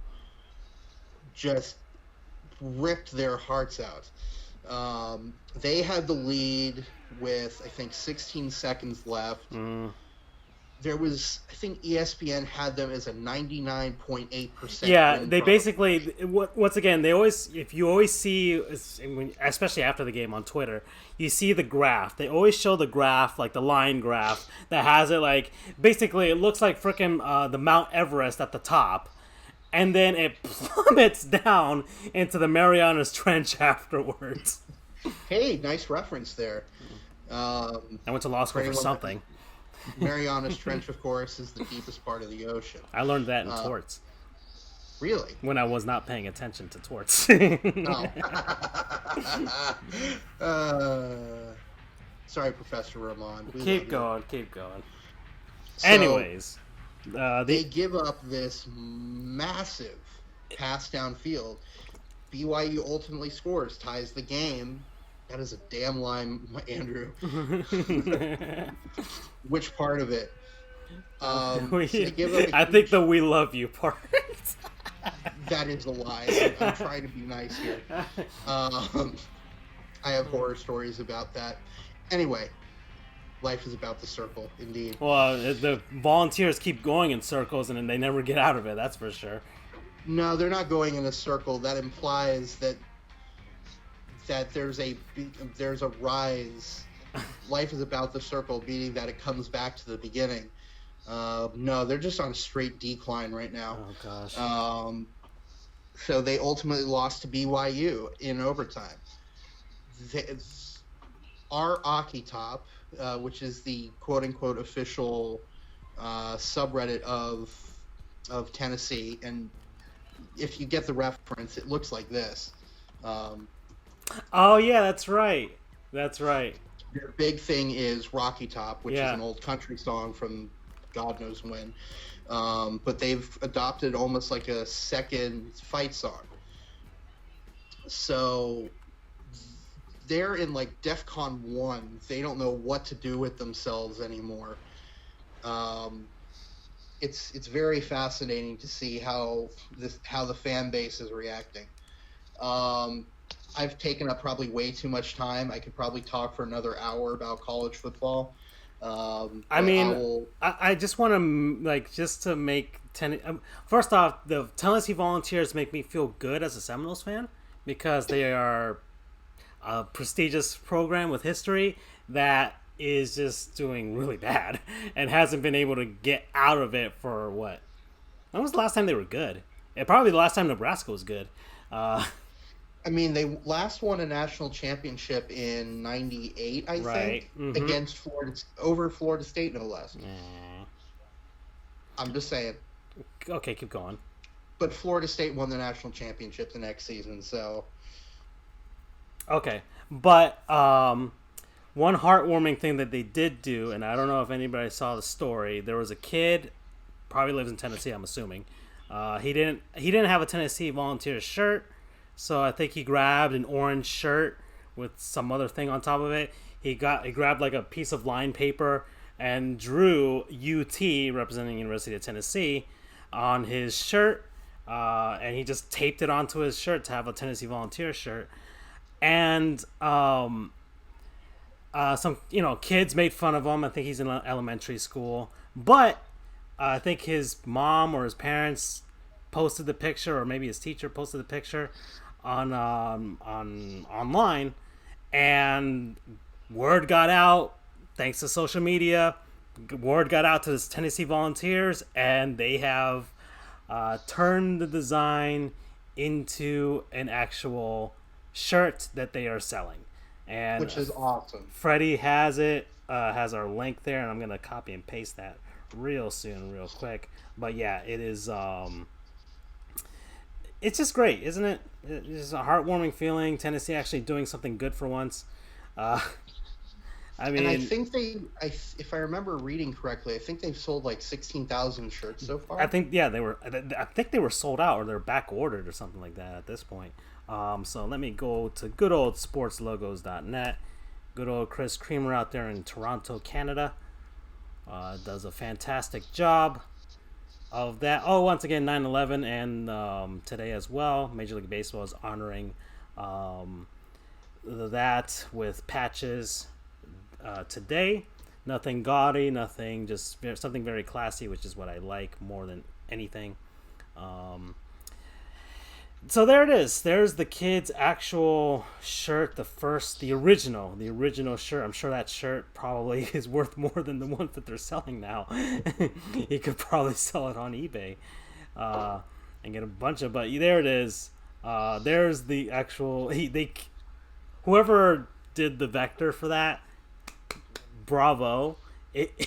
just ripped their hearts out. They had the lead with, I think, 16 seconds left. There was, I think ESPN had them as a 99.8%. Yeah, they basically, once again, they always, if you always see, especially after the game on Twitter, you see the graph. They always show the graph, like the line graph, that has it like, basically it looks like frickin' the Mount Everest at the top. And then it plummets down into the Marianas Trench afterwards. Hey, nice reference there. I went to law school for something. Marianas Trench, of course, is the deepest part of the ocean. I learned that in torts. Really? When I was not paying attention to torts. Oh. Sorry, Professor Ramon. Keep going. So, anyways. They give up this massive pass downfield. BYU ultimately scores, ties the game. That is a damn line, Andrew. Which part of it? I think the "we love you" part. That is a lie. I'm trying to be nice here. I have horror stories about that. Anyway, life is about the circle, indeed. Well, the volunteers keep going in circles, and they never get out of it. That's for sure. No, they're not going in a circle. That implies that there's a rise. Life is about the circle, meaning that it comes back to the beginning. No, they're just on a straight decline right now. Oh gosh. So they ultimately lost to BYU in overtime. Our Akitop, which is the quote-unquote official subreddit of Tennessee, and if you get the reference, it looks like this. Oh yeah, that's right. Their big thing is Rocky Top, which is an old country song from God knows when. But they've adopted almost like a second fight song. So they're in like DEFCON 1. They don't know what to do with themselves anymore. It's very fascinating to see how the fan base is reacting. I've taken up probably way too much time. I could probably talk for another hour about college football. I just want to just to make first off, the Tennessee Volunteers make me feel good as a Seminoles fan because they are a prestigious program with history that is just doing really bad and hasn't been able to get out of it for what? When was the last time they were good? Probably the last time Nebraska was good. They last won a national championship in '98, I think, against Florida State, no less. I'm just saying. Okay, keep going. But Florida State won the national championship the next season, so. Okay, but one heartwarming thing that they did do, and I don't know if anybody saw the story. There was a kid, probably lives in Tennessee, I'm assuming. He didn't have a Tennessee Volunteers shirt. So I think he grabbed an orange shirt with some other thing on top of it. He grabbed like a piece of lined paper and drew UT, representing University of Tennessee, on his shirt. And he just taped it onto his shirt to have a Tennessee Volunteer shirt. And some kids made fun of him. I think he's in elementary school. But I think his mom or his parents posted the picture, or maybe his teacher posted the picture on online, and word got out thanks to social media. Word got out to the Tennessee Volunteers, and they have turned the design into an actual shirt that they are selling. And which is awesome. Freddie has it, has our link there, and I'm gonna copy and paste that real soon, real quick. But yeah, it is. It's just great, isn't it? It's a heartwarming feeling. Tennessee actually doing something good for once. Uh, I mean, and I think if I remember reading correctly, I think they've sold like 16,000 shirts so far. I think they were. I think they were sold out, or they're back ordered, or something like that at this point. So let me go to good old sportslogos.net. Good old Chris Creamer out there in Toronto, Canada, does a fantastic job of that. Oh, once again, 9/11, and today as well, Major League Baseball is honoring that with patches today. Nothing gaudy, nothing, just something very classy, which is what I like more than anything. So there it is. There's the kid's actual shirt, the original shirt. I'm sure that shirt probably is worth more than the ones that they're selling now. He could probably sell it on eBay and get a bunch of. But there it is. There's the actual. Whoever did the vector for that, bravo.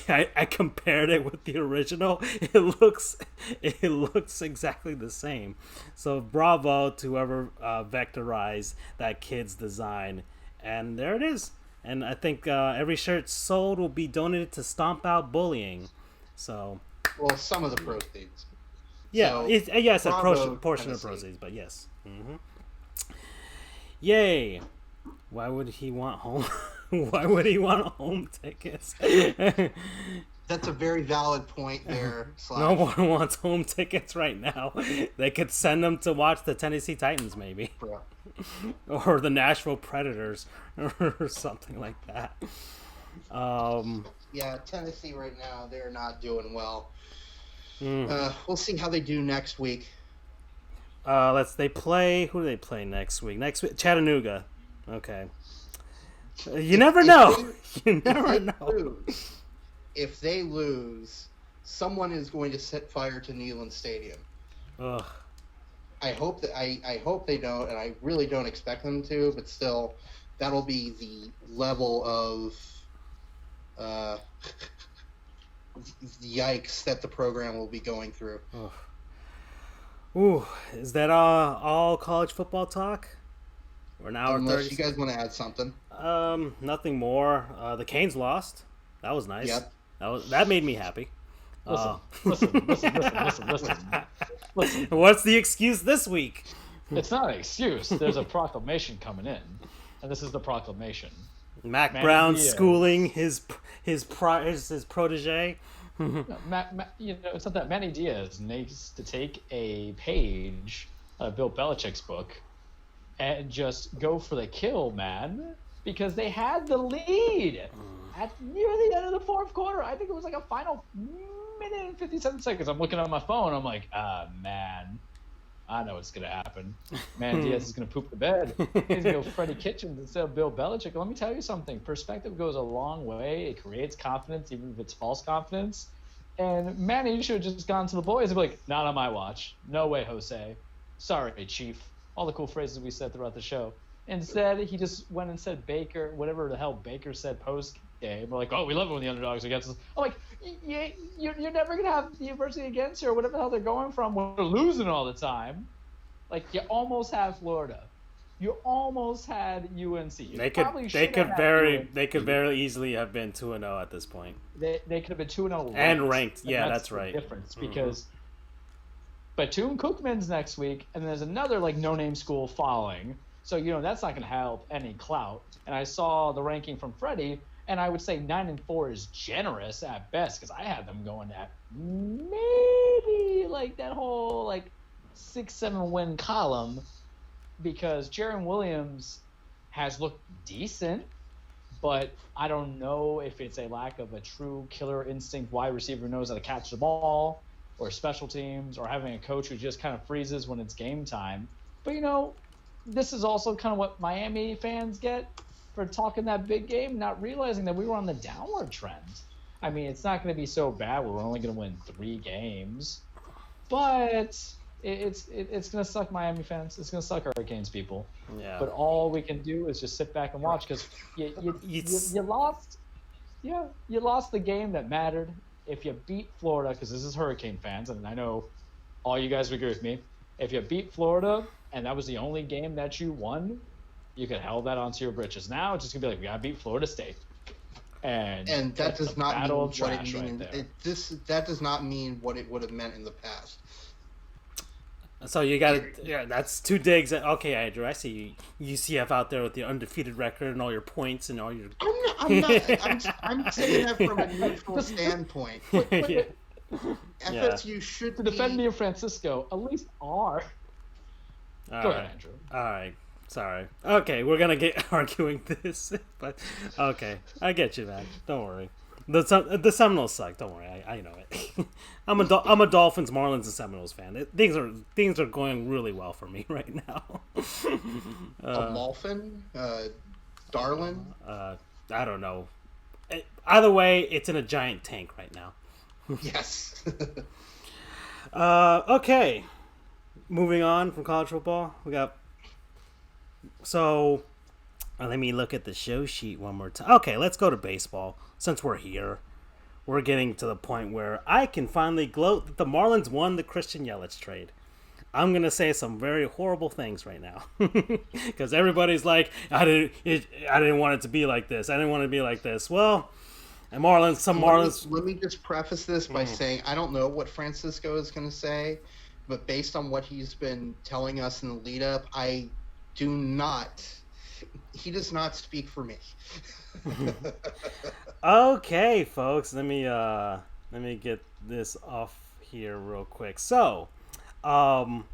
I compared it with the original. It looks exactly the same. So bravo to whoever vectorized that kid's design. And there it is. And I think every shirt sold will be donated to Stomp Out Bullying. So, well, some of the proceeds. Yeah, so, yes, a portion Tennessee. of proceeds, but yes. Mm-hmm. Yay! Why would he want home? Why would he want home tickets? That's a very valid point there. No one wants home tickets right now. They could send them to watch the Tennessee Titans, maybe, or the Nashville Predators, or something like that. Yeah, Tennessee right now, they're not doing well. We'll see how they do next week. They play. Who do they play next week? Next week, Chattanooga. Okay. You never know. You never know. If they lose, someone is going to set fire to Neyland Stadium. Ugh. I hope they don't, and I really don't expect them to. But still, that'll be the level of yikes that the program will be going through. Ugh. Ooh, is that all college football talk? We're an hour 30. Unless you guys want to add something. Nothing more. The Canes lost. That was nice. Yep. That made me happy. Listen. What's the excuse this week? It's not an excuse. There's a proclamation coming in, and this is the proclamation. Mac Brown schooling his protege. It's not that Manny Diaz needs to take a page out of Bill Belichick's book and just go for the kill, man, because they had the lead at near the end of the fourth quarter. I think it was like a final minute and 57 seconds. I'm looking at my phone. I'm like, man, I know what's going to happen. Man, Diaz is going to poop the bed. He's going to go Freddie Kitchens instead of Bill Belichick. Let me tell you something. Perspective goes a long way. It creates confidence, even if it's false confidence. And Manny should have just gone to the boys and be like, not on my watch. No way, Jose. Sorry, Chief. All the cool phrases we said throughout the show. Instead, he just went and said Baker, whatever the hell Baker said post-game. We're like, oh, we love it when the underdogs are against us. I'm like, you're never going to have the adversity against you or whatever the hell they're going from. We're losing all the time. Like, you almost have Florida. You almost had UNC. They could very easily have been 2-0 at this point. They could have been 2-0 and ranked. Yeah, that's right. Difference because Bethune-Cookman's next week, and there's another like no-name school following. So that's not going to help any clout. And I saw the ranking from Freddie, and I would say 9-4 is generous at best because I had them going at maybe like that whole like 6-7 win column. Because Jaron Williams has looked decent, but I don't know if it's a lack of a true killer instinct wide receiver who knows how to catch the ball, or special teams, or having a coach who just kind of freezes when it's game time. But, this is also kind of what Miami fans get for talking that big game, not realizing that we were on the downward trend. I mean, it's not going to be so bad. We're only going to win 3 games. But it's gonna suck, Miami fans. It's gonna suck, Hurricanes people. Yeah. But all we can do is just sit back and watch because you lost. Yeah, you lost the game that mattered. If you beat Florida, because this is Hurricane fans, and I know all you guys would agree with me. If you beat Florida and that was the only game that you won, you could held that onto your britches. Now it's just gonna be like, we gotta beat Florida State. And that does not mean what it means. That does not mean what it would have meant in the past. So you got to, yeah, that's two digs. Okay, Andrew, I see you UCF out there with your undefeated record and all your points and all your. I'm saying that from a neutral standpoint. Yeah. FSU should to defend me in Francisco, at least are. Go ahead, Andrew. All right. Sorry. Okay, we're gonna get arguing this, but okay, I get you, man. Don't worry. The Seminoles suck. Don't worry, I know it. I'm a Dolphins, Marlins, and Seminoles fan. Things are going really well for me right now. Dolphin, Darlin. I don't know. Either way, it's in a giant tank right now. Yes. Okay. Moving on from college football, we got. So, let me look at the show sheet one more time. Okay, let's go to baseball. Since we're here, we're getting to the point where I can finally gloat that the Marlins won the Christian Yelich trade. I'm going to say some very horrible things right now. Because everybody's like, I didn't want it to be like this. I didn't want it to be like this. Well, and Marlins... Let me just preface this by saying I don't know what Francisco is going to say, but based on what he's been telling us in the lead-up, he does not speak for me. Okay, folks, let me get this off here real quick. So, and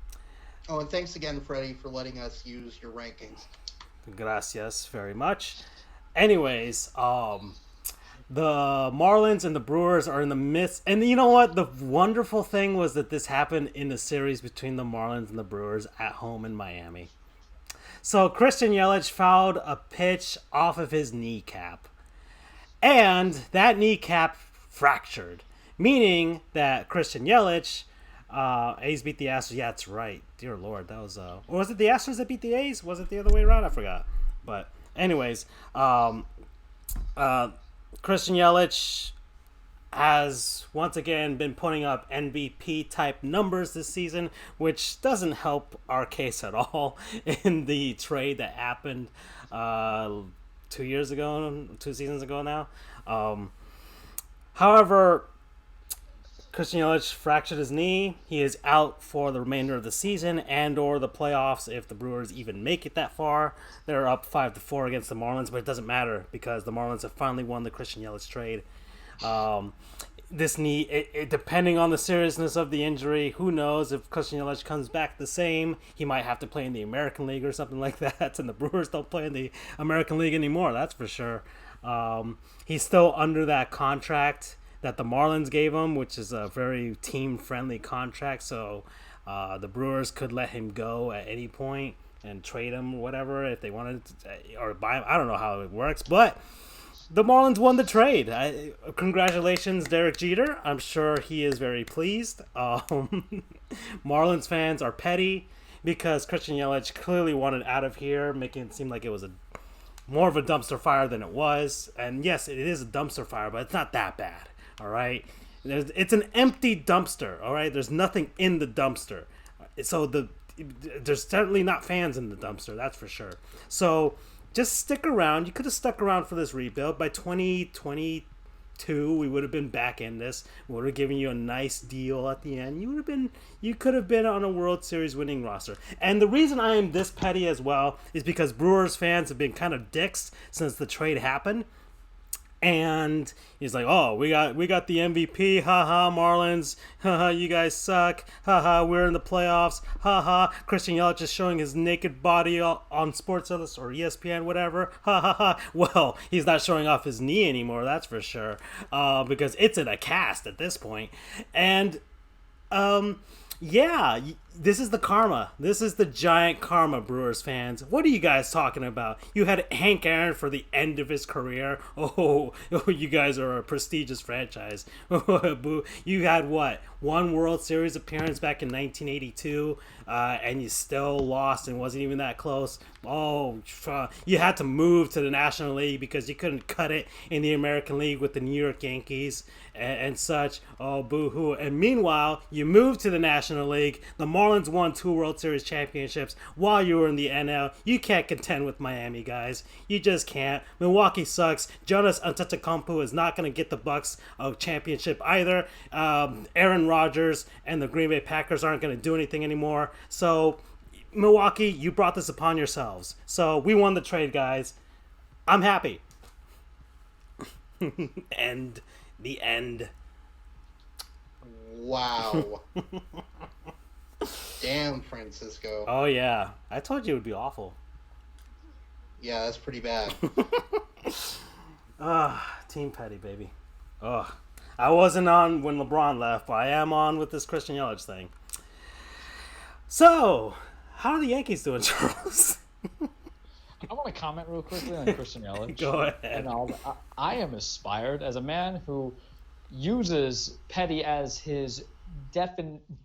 thanks again, Freddie, for letting us use your rankings. Gracias very much. Anyways, the Marlins and the Brewers are in the midst, and you know what? The wonderful thing was that this happened in the series between the Marlins and the Brewers at home in Miami. So Christian Yelich fouled a pitch off of his kneecap. And that kneecap fractured. Meaning that Christian Yelich, A's beat the Astros. Yeah, that's right. Dear Lord, that was... or was it the Astros that beat the A's? Was it the other way around? I forgot. But anyways, Christian Yelich has once again been putting up MVP type numbers this season, which doesn't help our case at all in the trade that happened 2 seasons ago now. However, Christian Yelich fractured his knee. He is out for the remainder of the season and or the playoffs if the Brewers even make it that far. They're up 5-4 against the Marlins, but it doesn't matter because the Marlins have finally won the Christian Yelich trade. This knee, depending on the seriousness of the injury, who knows if Christian Yelich comes back the same, he might have to play in the American League or something like that, and the Brewers don't play in the American League anymore, that's for sure. He's still under that contract that the Marlins gave him, which is a very team-friendly contract, so the Brewers could let him go at any point and trade him or whatever if they wanted to, or buy him. I don't know how it works, but the Marlins won the trade. Congratulations, Derek Jeter. I'm sure he is very pleased. Marlins fans are petty because Christian Yelich clearly wanted out of here, making it seem like it was more of a dumpster fire than it was. And yes, it is a dumpster fire, but it's not that bad. All right, it's an empty dumpster. All right, there's nothing in the dumpster, so there's certainly not fans in the dumpster. That's for sure. So just stick around. You could have stuck around for this rebuild. By 2022, we would have been back in this. We would have given you a nice deal at the end. You could have been on a World Series winning roster. And the reason I am this petty as well is because Brewers fans have been kind of dicks since the trade happened. And he's like, oh, we got the MVP, haha, Marlins, haha, you guys suck, haha, we're in the playoffs, haha, Christian Yelich is showing his naked body on Sports Illustrated or ESPN, whatever, haha. Well, he's not showing off his knee anymore, that's for sure, because it's in a cast at this point. And yeah, This is the karma. This is the giant karma, Brewers fans. What are you guys talking about? You had Hank Aaron for the end of his career. Oh, you guys are a prestigious franchise. Boo. You had what? One World Series appearance back in 1982, and you still lost and wasn't even that close. Oh, you had to move to the National League because you couldn't cut it in the American League with the New York Yankees and such. Oh, boo-hoo. And meanwhile, you moved to the National League. The Marlins won 2 World Series championships while you were in the NL. You can't contend with Miami, guys. You just can't. Milwaukee sucks. Jonas Antetokounmpo is not going to get the Bucks a championship either. Aaron Rodgers and the Green Bay Packers aren't going to do anything anymore. So, Milwaukee, you brought this upon yourselves. So, we won the trade, guys. I'm happy. And the end. Wow. Damn, Francisco. Oh, yeah. I told you it would be awful. Yeah, that's pretty bad. Team Petty, baby. I wasn't on when LeBron left, but I am on with this Christian Yelich thing. So, how are the Yankees doing, Charles? I want to comment real quickly on Christian Yelich. Go ahead. And I am inspired as a man who uses Petty as his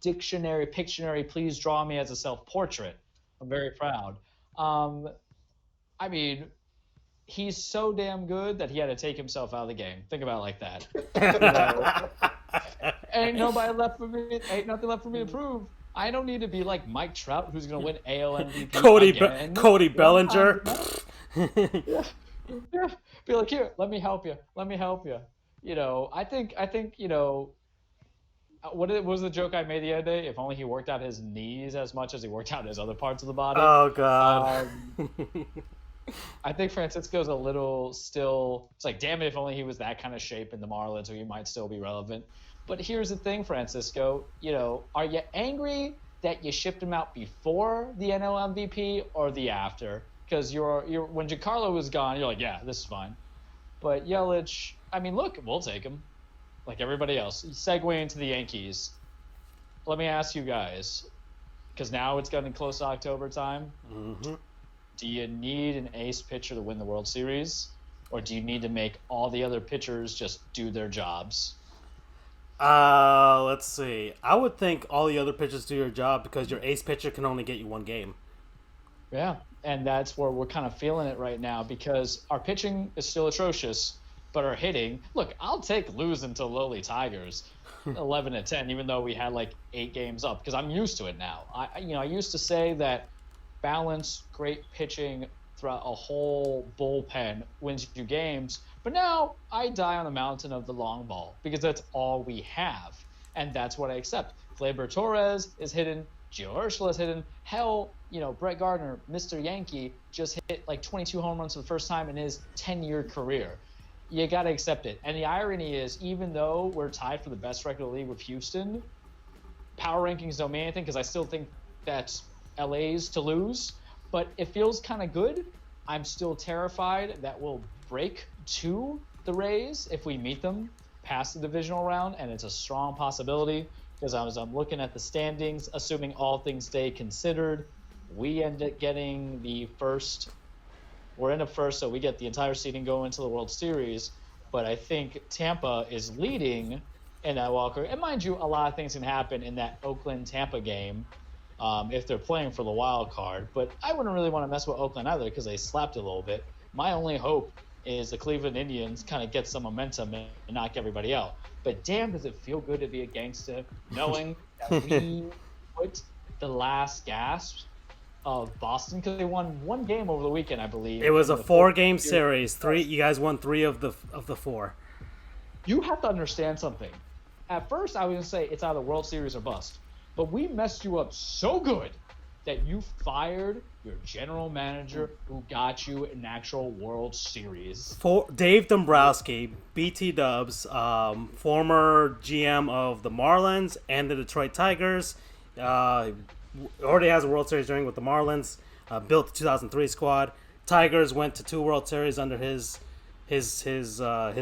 dictionary, Pictionary, please draw me as a self-portrait. I'm very proud. I mean, he's so damn good that he had to take himself out of the game. Think about it like that. Ain't nobody left for me. Ain't nothing left for me to prove. I don't need to be like Mike Trout, who's going to win AL MVP. Cody Bellinger. Yeah. Be like, here, let me help you. Let me help you. You know, I think, you know, what was the joke I made the other day? If only he worked out his knees as much as he worked out his other parts of the body. Oh, God. I think Francisco's a little still. It's like, damn it, if only he was that kind of shape in the Marlins, or he might still be relevant. But here's the thing, Francisco. You know, are you angry that you shipped him out before the NL MVP or the after? Because you're when Giancarlo was gone, you're like, yeah, this is fine. But Yelich, I mean, look, we'll take him, like everybody else. Segue into the Yankees. Let me ask you guys, because now it's getting close to October time. Mm-hmm. Do you need an ace pitcher to win the World Series, or do you need to make all the other pitchers just do their jobs? Let's see. I would think all the other pitchers do your job because your ace pitcher can only get you one game. Yeah, and that's where we're kind of feeling it right now because our pitching is still atrocious, but our hitting. Look, I'll take losing to lowly Tigers, 11-10, even though we had like 8 games up because I'm used to it now. I used to say that balanced, great pitching throughout a whole bullpen wins you games. But now I die on the mountain of the long ball because that's all we have. And that's what I accept. Gleyber Torres is hidden. Gio Urshela is hidden. Hell, Brett Gardner, Mr. Yankee, just hit like 22 home runs for the first time in his 10-year career. You got to accept it. And the irony is, even though we're tied for the best record in the league with Houston, power rankings don't mean anything because I still think that's LA's to lose. But it feels kind of good. I'm still terrified that we'll break to the Rays if we meet them past the divisional round, and it's a strong possibility because I'm looking at the standings, assuming all things stay considered, we end up getting the first. We're in a first, so we get the entire seeding going into the World Series. But I think Tampa is leading in that Walker. And mind you, a lot of things can happen in that Oakland-Tampa game if they're playing for the wild card. But I wouldn't really want to mess with Oakland either because they slapped a little bit. My only hope is the Cleveland Indians kind of get some momentum and knock everybody out. But damn, does it feel good to be a gangster knowing that we put the last gasp of Boston because they won one game over the weekend, I believe. It was a 4-game series. You guys won 3 of the 4. You have to understand something. At first, I was going to say it's either World Series or bust. But we messed you up so good that you fired your general manager who got you an actual World Series. Dave Dombrowski, BT Dubs, former GM of the Marlins and the Detroit Tigers, already has a World Series ring with the Marlins, built the 2003 squad. Tigers went to 2 World Series under his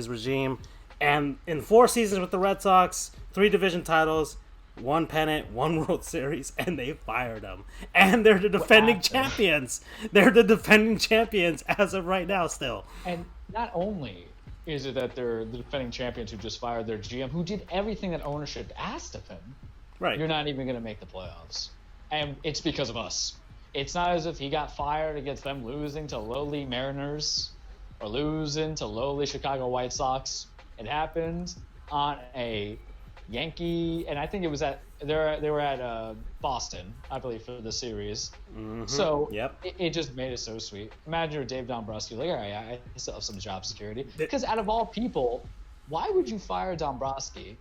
regime. And in 4 seasons with the Red Sox, 3 division titles, one pennant, one World Series, and they fired him. And they're the defending champions. They're the defending champions as of right now still. And not only is it that they're the defending champions who just fired their GM, who did everything that ownership asked of him. Right. You're not even going to make the playoffs. And it's because of us. It's not as if he got fired against them losing to lowly Mariners or losing to lowly Chicago White Sox. It happened on a Yankee, and I think it was they were at Boston, I believe, for the series. Mm-hmm. So it just made it so sweet. Imagine you're Dave Dombrowski, like, all right, I still have some job security. Because out of all people, why would you fire Dombrowski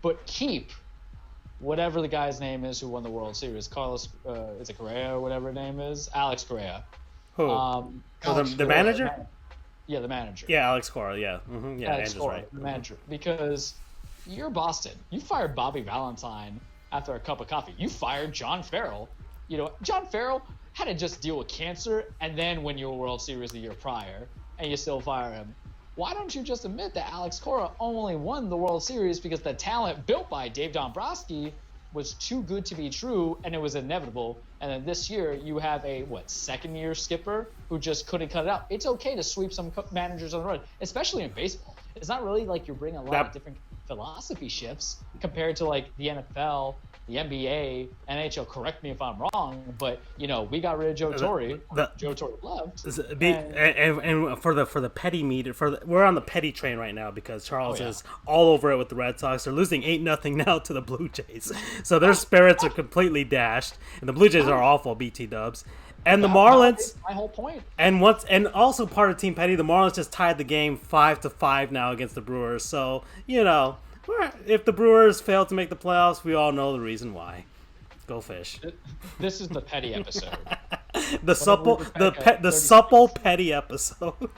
but keep whatever the guy's name is who won the World Series? Carlos, is it Correa or whatever his name is? Alex Correa. Who? The manager? Yeah, the manager. Yeah, Alex Cora, yeah. Mm-hmm. Yeah, Alex Andrew's Cora, right. the manager. Because you're Boston. You fired Bobby Valentine after a cup of coffee. You fired John Farrell. You know, John Farrell had to just deal with cancer and then win your World Series the year prior, and you still fire him. Why don't you just admit that Alex Cora only won the World Series because the talent built by Dave Dombrowski was too good to be true, and it was inevitable. And then this year, you have a, second-year skipper who just couldn't cut it out. It's okay to sweep some managers on the road, especially in baseball. It's not really like you're bringing a lot of different philosophy shifts compared to, like, the NFL, the NBA, NHL. Correct me if I'm wrong, but, you know, we got rid of Joe Torre. Joe Torre left. And for the petty meter, we're on the petty train right now because Charles is all over it with the Red Sox. They're losing 8-0 now to the Blue Jays, so their spirits are completely dashed. And the Blue Jays are awful, BT Dubs. And the Marlins. My whole point. And also part of Team Petty, the Marlins just tied the game 5-5 now against the Brewers. So you know, if the Brewers fail to make the playoffs, we all know the reason why. Go Fish. This is the petty episode. the supple petty episode.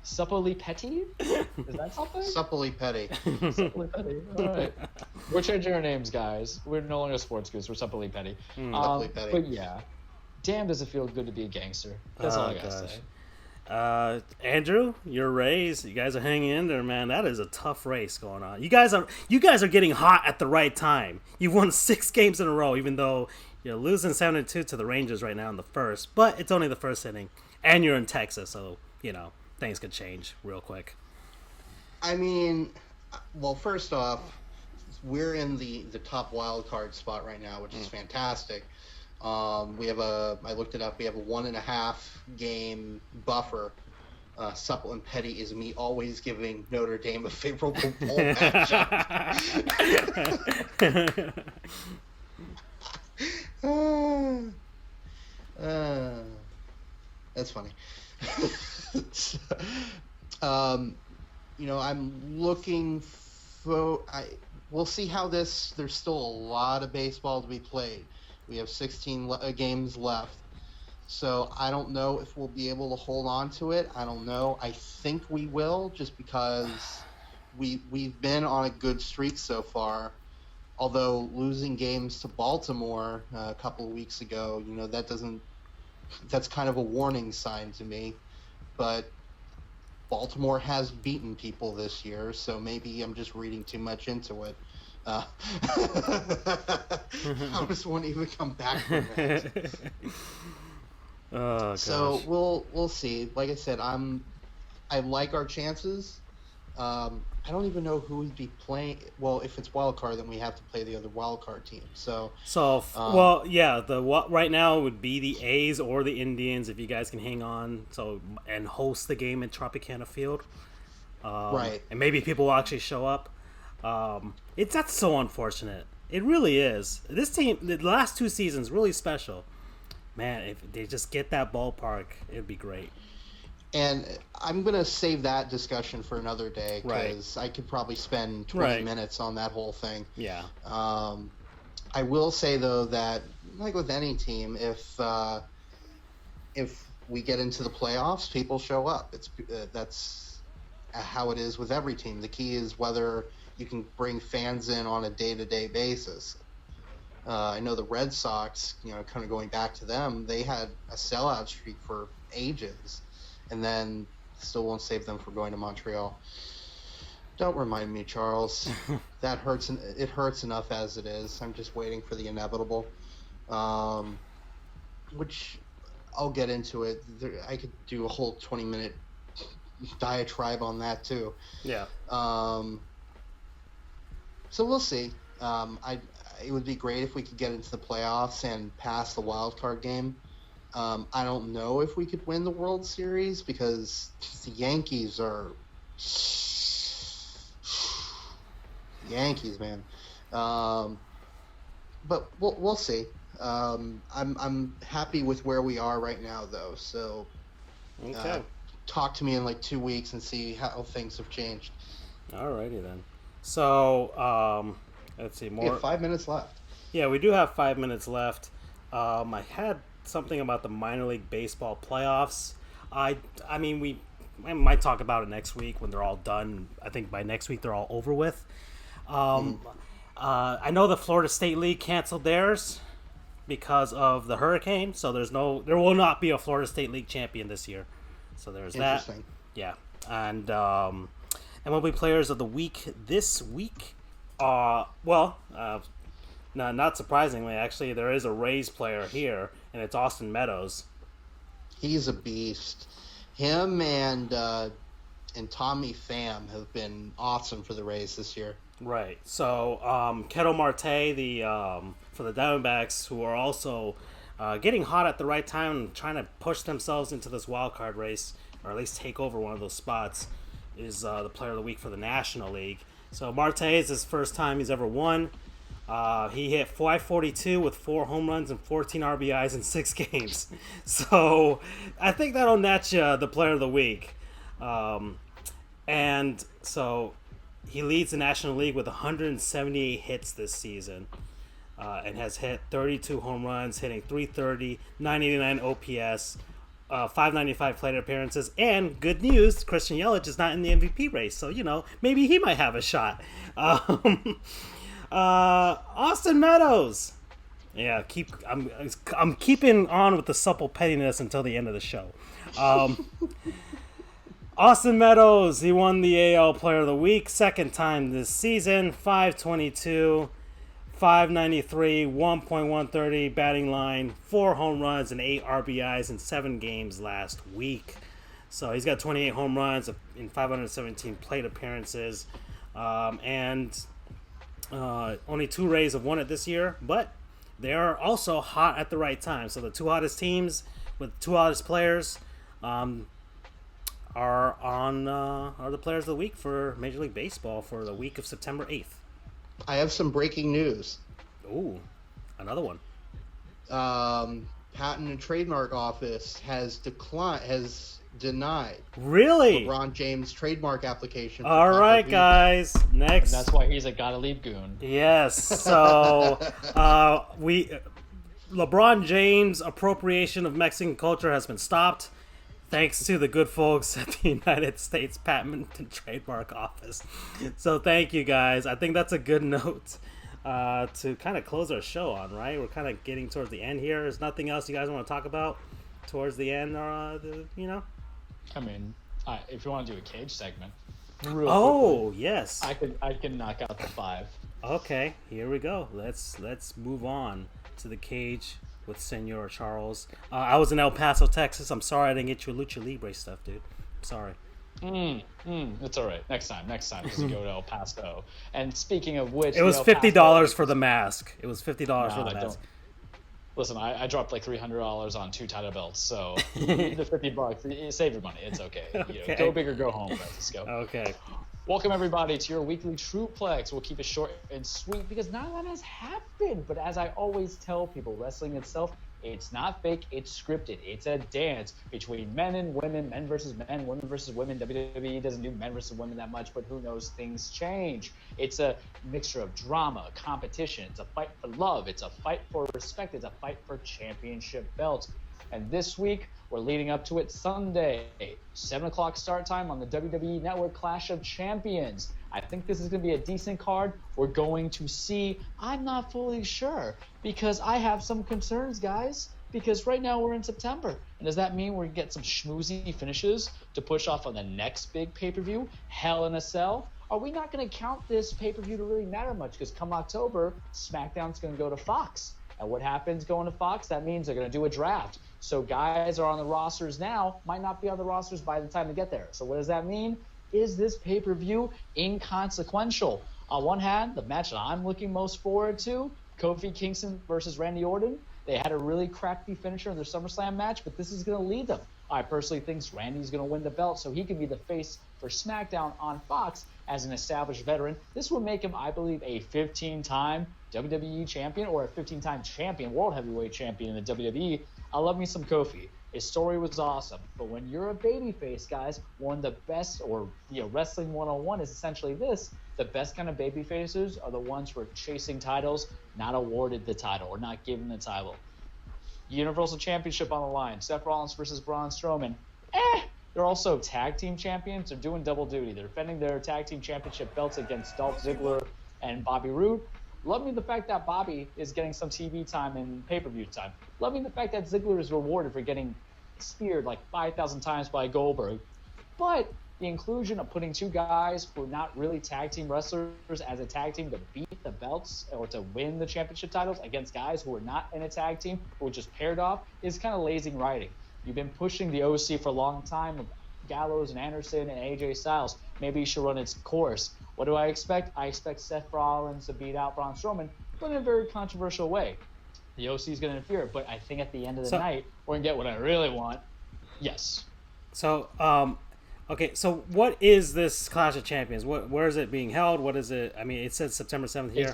Supplely petty? Is that something? Supply petty. Supply petty. All right. We're changing our names, guys. We're no longer Sports Goofs. We're Supply petty. Supply petty. But yeah, damn, does it feel good to be a gangster? That's all I gotta say. Andrew, your Rays, you guys are hanging in there, man. That is a tough race going on. You guys are getting hot at the right time. You've won 6 games in a row, even though you're losing 7-2 to the Rangers right now in the first. But it's only the first inning, and you're in Texas, so you know things could change real quick. I mean, well, first off, we're in the top wild card spot right now, which is fantastic. We have I looked it up. We have a 1.5 game buffer. Supple and petty is me always giving Notre Dame a favorable bowl matchup. That's funny. You know, I'm looking for. We'll see how this. There's still a lot of baseball to be played. We have 16 games left. So I don't know if we'll be able to hold on to it. I don't know. I think we will, just because we've been on a good streak so far. Although losing games to Baltimore a couple of weeks ago, you know, that's kind of a warning sign to me. But Baltimore has beaten people this year, so maybe I'm just reading too much into it. I just won't even come back from that. Oh, gosh. So we'll see. Like I said, I like our chances. I don't even know who we'd be playing. Well, if it's wild card, then we have to play the other wild card team. Well, yeah. Right now it would be the A's or the Indians if you guys can hang on. And host the game at Tropicana Field. Right. And maybe people will actually show up. That's so unfortunate. It really is. This team, the last 2 seasons, really special. Man, if they just get that ballpark, it'd be great. And I'm going to save that discussion for another day, because I could probably spend 20 minutes on that whole thing. Yeah. I will say, though, that like with any team, if we get into the playoffs, people show up. That's how it is with every team. The key is whether you can bring fans in on a day-to-day basis. I know the Red Sox, you know, kind of going back to them, they had a sellout streak for ages, and then still won't save them from going to Montreal. Don't remind me, Charles. That hurts. It hurts enough as it is. I'm just waiting for the inevitable, which I'll get into it. I could do a whole 20-minute diatribe on that too. Yeah. So we'll see. It would be great if we could get into the playoffs and pass the wild card game. I don't know if we could win the World Series because the Yankees are Yankees, man. But we'll see. I'm happy with where we are right now, though. So, Okay. Talk to me in like 2 weeks and see how things have changed. Alrighty then. So, let's see more. We have 5 minutes left. Yeah, we do have 5 minutes left. I had something about the minor league baseball playoffs. I mean, we might talk about it next week when they're all done. I think by next week they're all over with. I know the Florida State League canceled theirs because of the hurricane, so there will not be a Florida State League champion this year. So there's that. Yeah, and MLB Players of the Week this week. Not surprisingly, actually, there is a Rays player here, and it's Austin Meadows. He's a beast. Him and Tommy Pham have been awesome for the Rays this year. Right. So, Ketel Marte, for the Diamondbacks, who are also getting hot at the right time and trying to push themselves into this wild card race, or at least take over one of those spots, is the Player of the Week for the National League. So, Marte is his first time he's ever won. He hit 542 with 4 home runs and 14 RBIs in 6 games. So I think that'll net you the Player of the Week. And so he leads the National League with 178 hits this season, and has hit 32 home runs, hitting 330, 989 OPS, 595 plate appearances, and good news, Christian Yelich is not in the MVP race. So, maybe he might have a shot. Austin Meadows. Yeah, I'm keeping on with the supple pettiness until the end of the show. Austin Meadows, he won the AL Player of the Week, second time this season. 522, 593, 1.130 batting line, 4 home runs and 8 RBIs in 7 games last week. So he's got 28 home runs in 517 plate appearances, and only 2 Rays have won it this year, but they are also hot at the right time. So the 2 hottest teams with 2 hottest players are the Players of the Week for Major League Baseball for the week of September 8th. I have some breaking news. Ooh, another one. Patent and Trademark Office has denied Really? LeBron James' trademark application. All right, guys. Next. And that's why he's a gotta leave goon. Yes. So LeBron James' appropriation of Mexican culture has been stopped, thanks to the good folks at the United States Patent and Trademark Office. So thank you, guys. I think that's a good note to kind of close our show on, right? We're kind of getting towards the end here. There's nothing else you guys want to talk about towards the end, or I mean, if you want to do a cage segment. Quickly. Yes. I can knock out the 5. Okay, here we go. Let's move on to the cage with Senor Charles. I was in El Paso, Texas. I'm sorry I didn't get you a Lucha Libre stuff, dude. I'm sorry. It's all right. Next time, because you go to El Paso. And speaking of which, it was $50 for the mask. It was $50 for the mask. Listen, I dropped like $300 on 2 title belts, so the $50, save your money. It's okay. Okay. Go big or go home, Francisco. Okay. Welcome, everybody, to your weekly Trueplex. We'll keep it short and sweet because not a lot has happened. But as I always tell people, wrestling itself, it's not fake, it's scripted. It's a dance between men and women, men versus men, women versus women. WWE doesn't do men versus women that much, but who knows, things change. It's a mixture of drama, competition. It's a fight for love. It's a fight for respect. It's a fight for championship belts. And this week, we're leading up to it Sunday, 7 o'clock start time on the WWE Network Clash of Champions. I think this is going to be a decent card. We're going to see. I'm not fully sure because I have some concerns, guys, because right now we're in September. And does that mean we're going to get some schmoozy finishes to push off on the next big pay-per-view, Hell in a Cell? are we not going to count this pay-per-view to really matter much? Because come October, SmackDown's going to go to Fox. And what happens going to Fox? That means they're going to do a draft. So guys are on the rosters now, might not be on the rosters by the time they get there. So what does that mean? Is this pay-per-view inconsequential? On one hand, the match that I'm looking most forward to, Kofi Kingston versus Randy Orton. They had a really crappy finisher in their SummerSlam match, but this is going to lead them. I personally think Randy's going to win the belt, so he can be the face for SmackDown on Fox as an established veteran. This will make him, I believe, a 15-time WWE champion or a 15-time champion, World Heavyweight Champion in the WWE. I love me some Kofi. His story was awesome, but when you're a babyface, guys, one of the best, or Wrestling 101 is essentially this: the best kind of babyfaces are the ones who are chasing titles, not awarded the title or not given the title. Universal Championship on the line. Seth Rollins versus Braun Strowman. They're also tag team champions. They're doing double duty. They're defending their tag team championship belts against Dolph Ziggler and Bobby Roode. Love me the fact that Bobby is getting some TV time and pay-per-view time. Love me the fact that Ziggler is rewarded for getting speared like 5,000 times by Goldberg. But the inclusion of putting two guys who are not really tag team wrestlers as a tag team to beat the belts or to win the championship titles against guys who are not in a tag team, who are just paired off, is kind of lazy writing. You've been pushing the OC for a long time with Gallows and Anderson and AJ Styles. Maybe you should run its course. What do I expect? I expect Seth Rollins to beat out Braun Strowman, but in a very controversial way. The OC is going to interfere, but I think at the end of the night, we're going to get what I really want. Yes. So, okay, so what is this Clash of Champions? Where is it being held? What is it? I mean, it says September 7th here.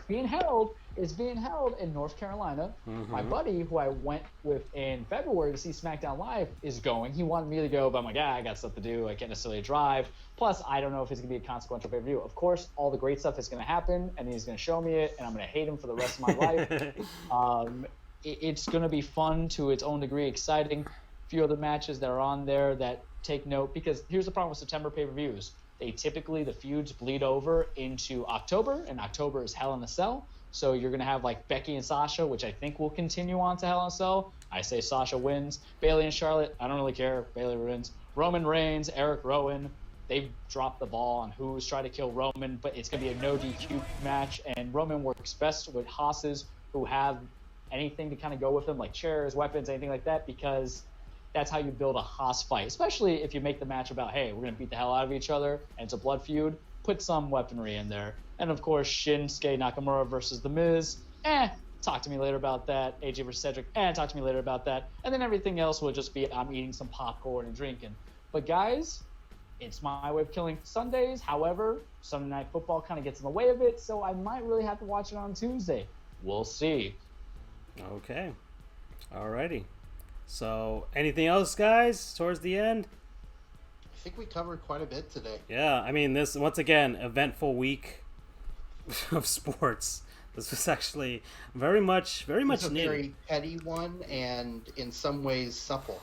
It's being held in North Carolina. Mm-hmm. My buddy, who I went with in February to see SmackDown Live, is going. He wanted me to go, but I'm like, I got stuff to do. I can't necessarily drive. Plus, I don't know if it's going to be a consequential pay-per-view. Of course, all the great stuff is going to happen, and he's going to show me it, and I'm going to hate him for the rest of my life. It's going to be fun to its own degree, exciting. A few other matches that are on there that take note, because here's the problem with September pay-per-views. The feuds bleed over into October, and October is Hell in a Cell. So you're going to have like Becky and Sasha, which I think will continue on to Hell in a Cell. I say Sasha wins. Bayley and Charlotte, I don't really care. Bayley wins. Roman Reigns, Eric Rowan, they've dropped the ball on who's trying to kill Roman, but it's going to be a no DQ match, and Roman works best with Hosses who have anything to kind of go with them, like chairs, weapons, anything like that, because that's how you build a Haas fight, especially if you make the match about, hey, we're going to beat the hell out of each other, and it's a blood feud. Put some weaponry in there. And, of course, Shinsuke Nakamura versus The Miz. Talk to me later about that. AJ versus Cedric. Talk to me later about that. And then everything else will just be I'm eating some popcorn and drinking. But, guys, it's my way of killing Sundays. However, Sunday Night Football kind of gets in the way of it, so I might really have to watch it on Tuesday. We'll see. Okay. Alrighty. So, anything else, guys, towards the end? I think we covered quite a bit today. Yeah, I mean, this, once again, eventful week of sports. This was actually very much needed. It's a very petty one, and in some ways supple.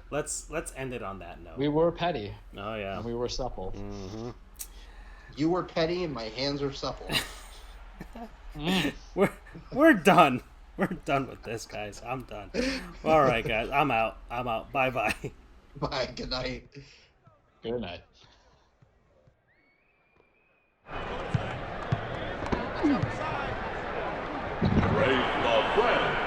Let's end it on that note. We were petty. Oh yeah. And we were supple. Mm-hmm. You were petty, and my hands are supple. We're done. We're done with this, guys. I'm done. All right, guys. I'm out. Bye-bye. Bye. Good night. Good night. Raise the friends.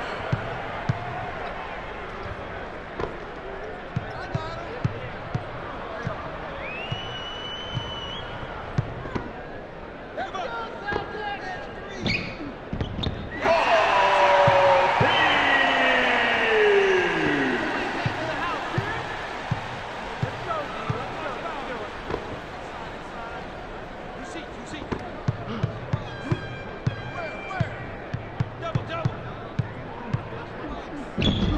Double.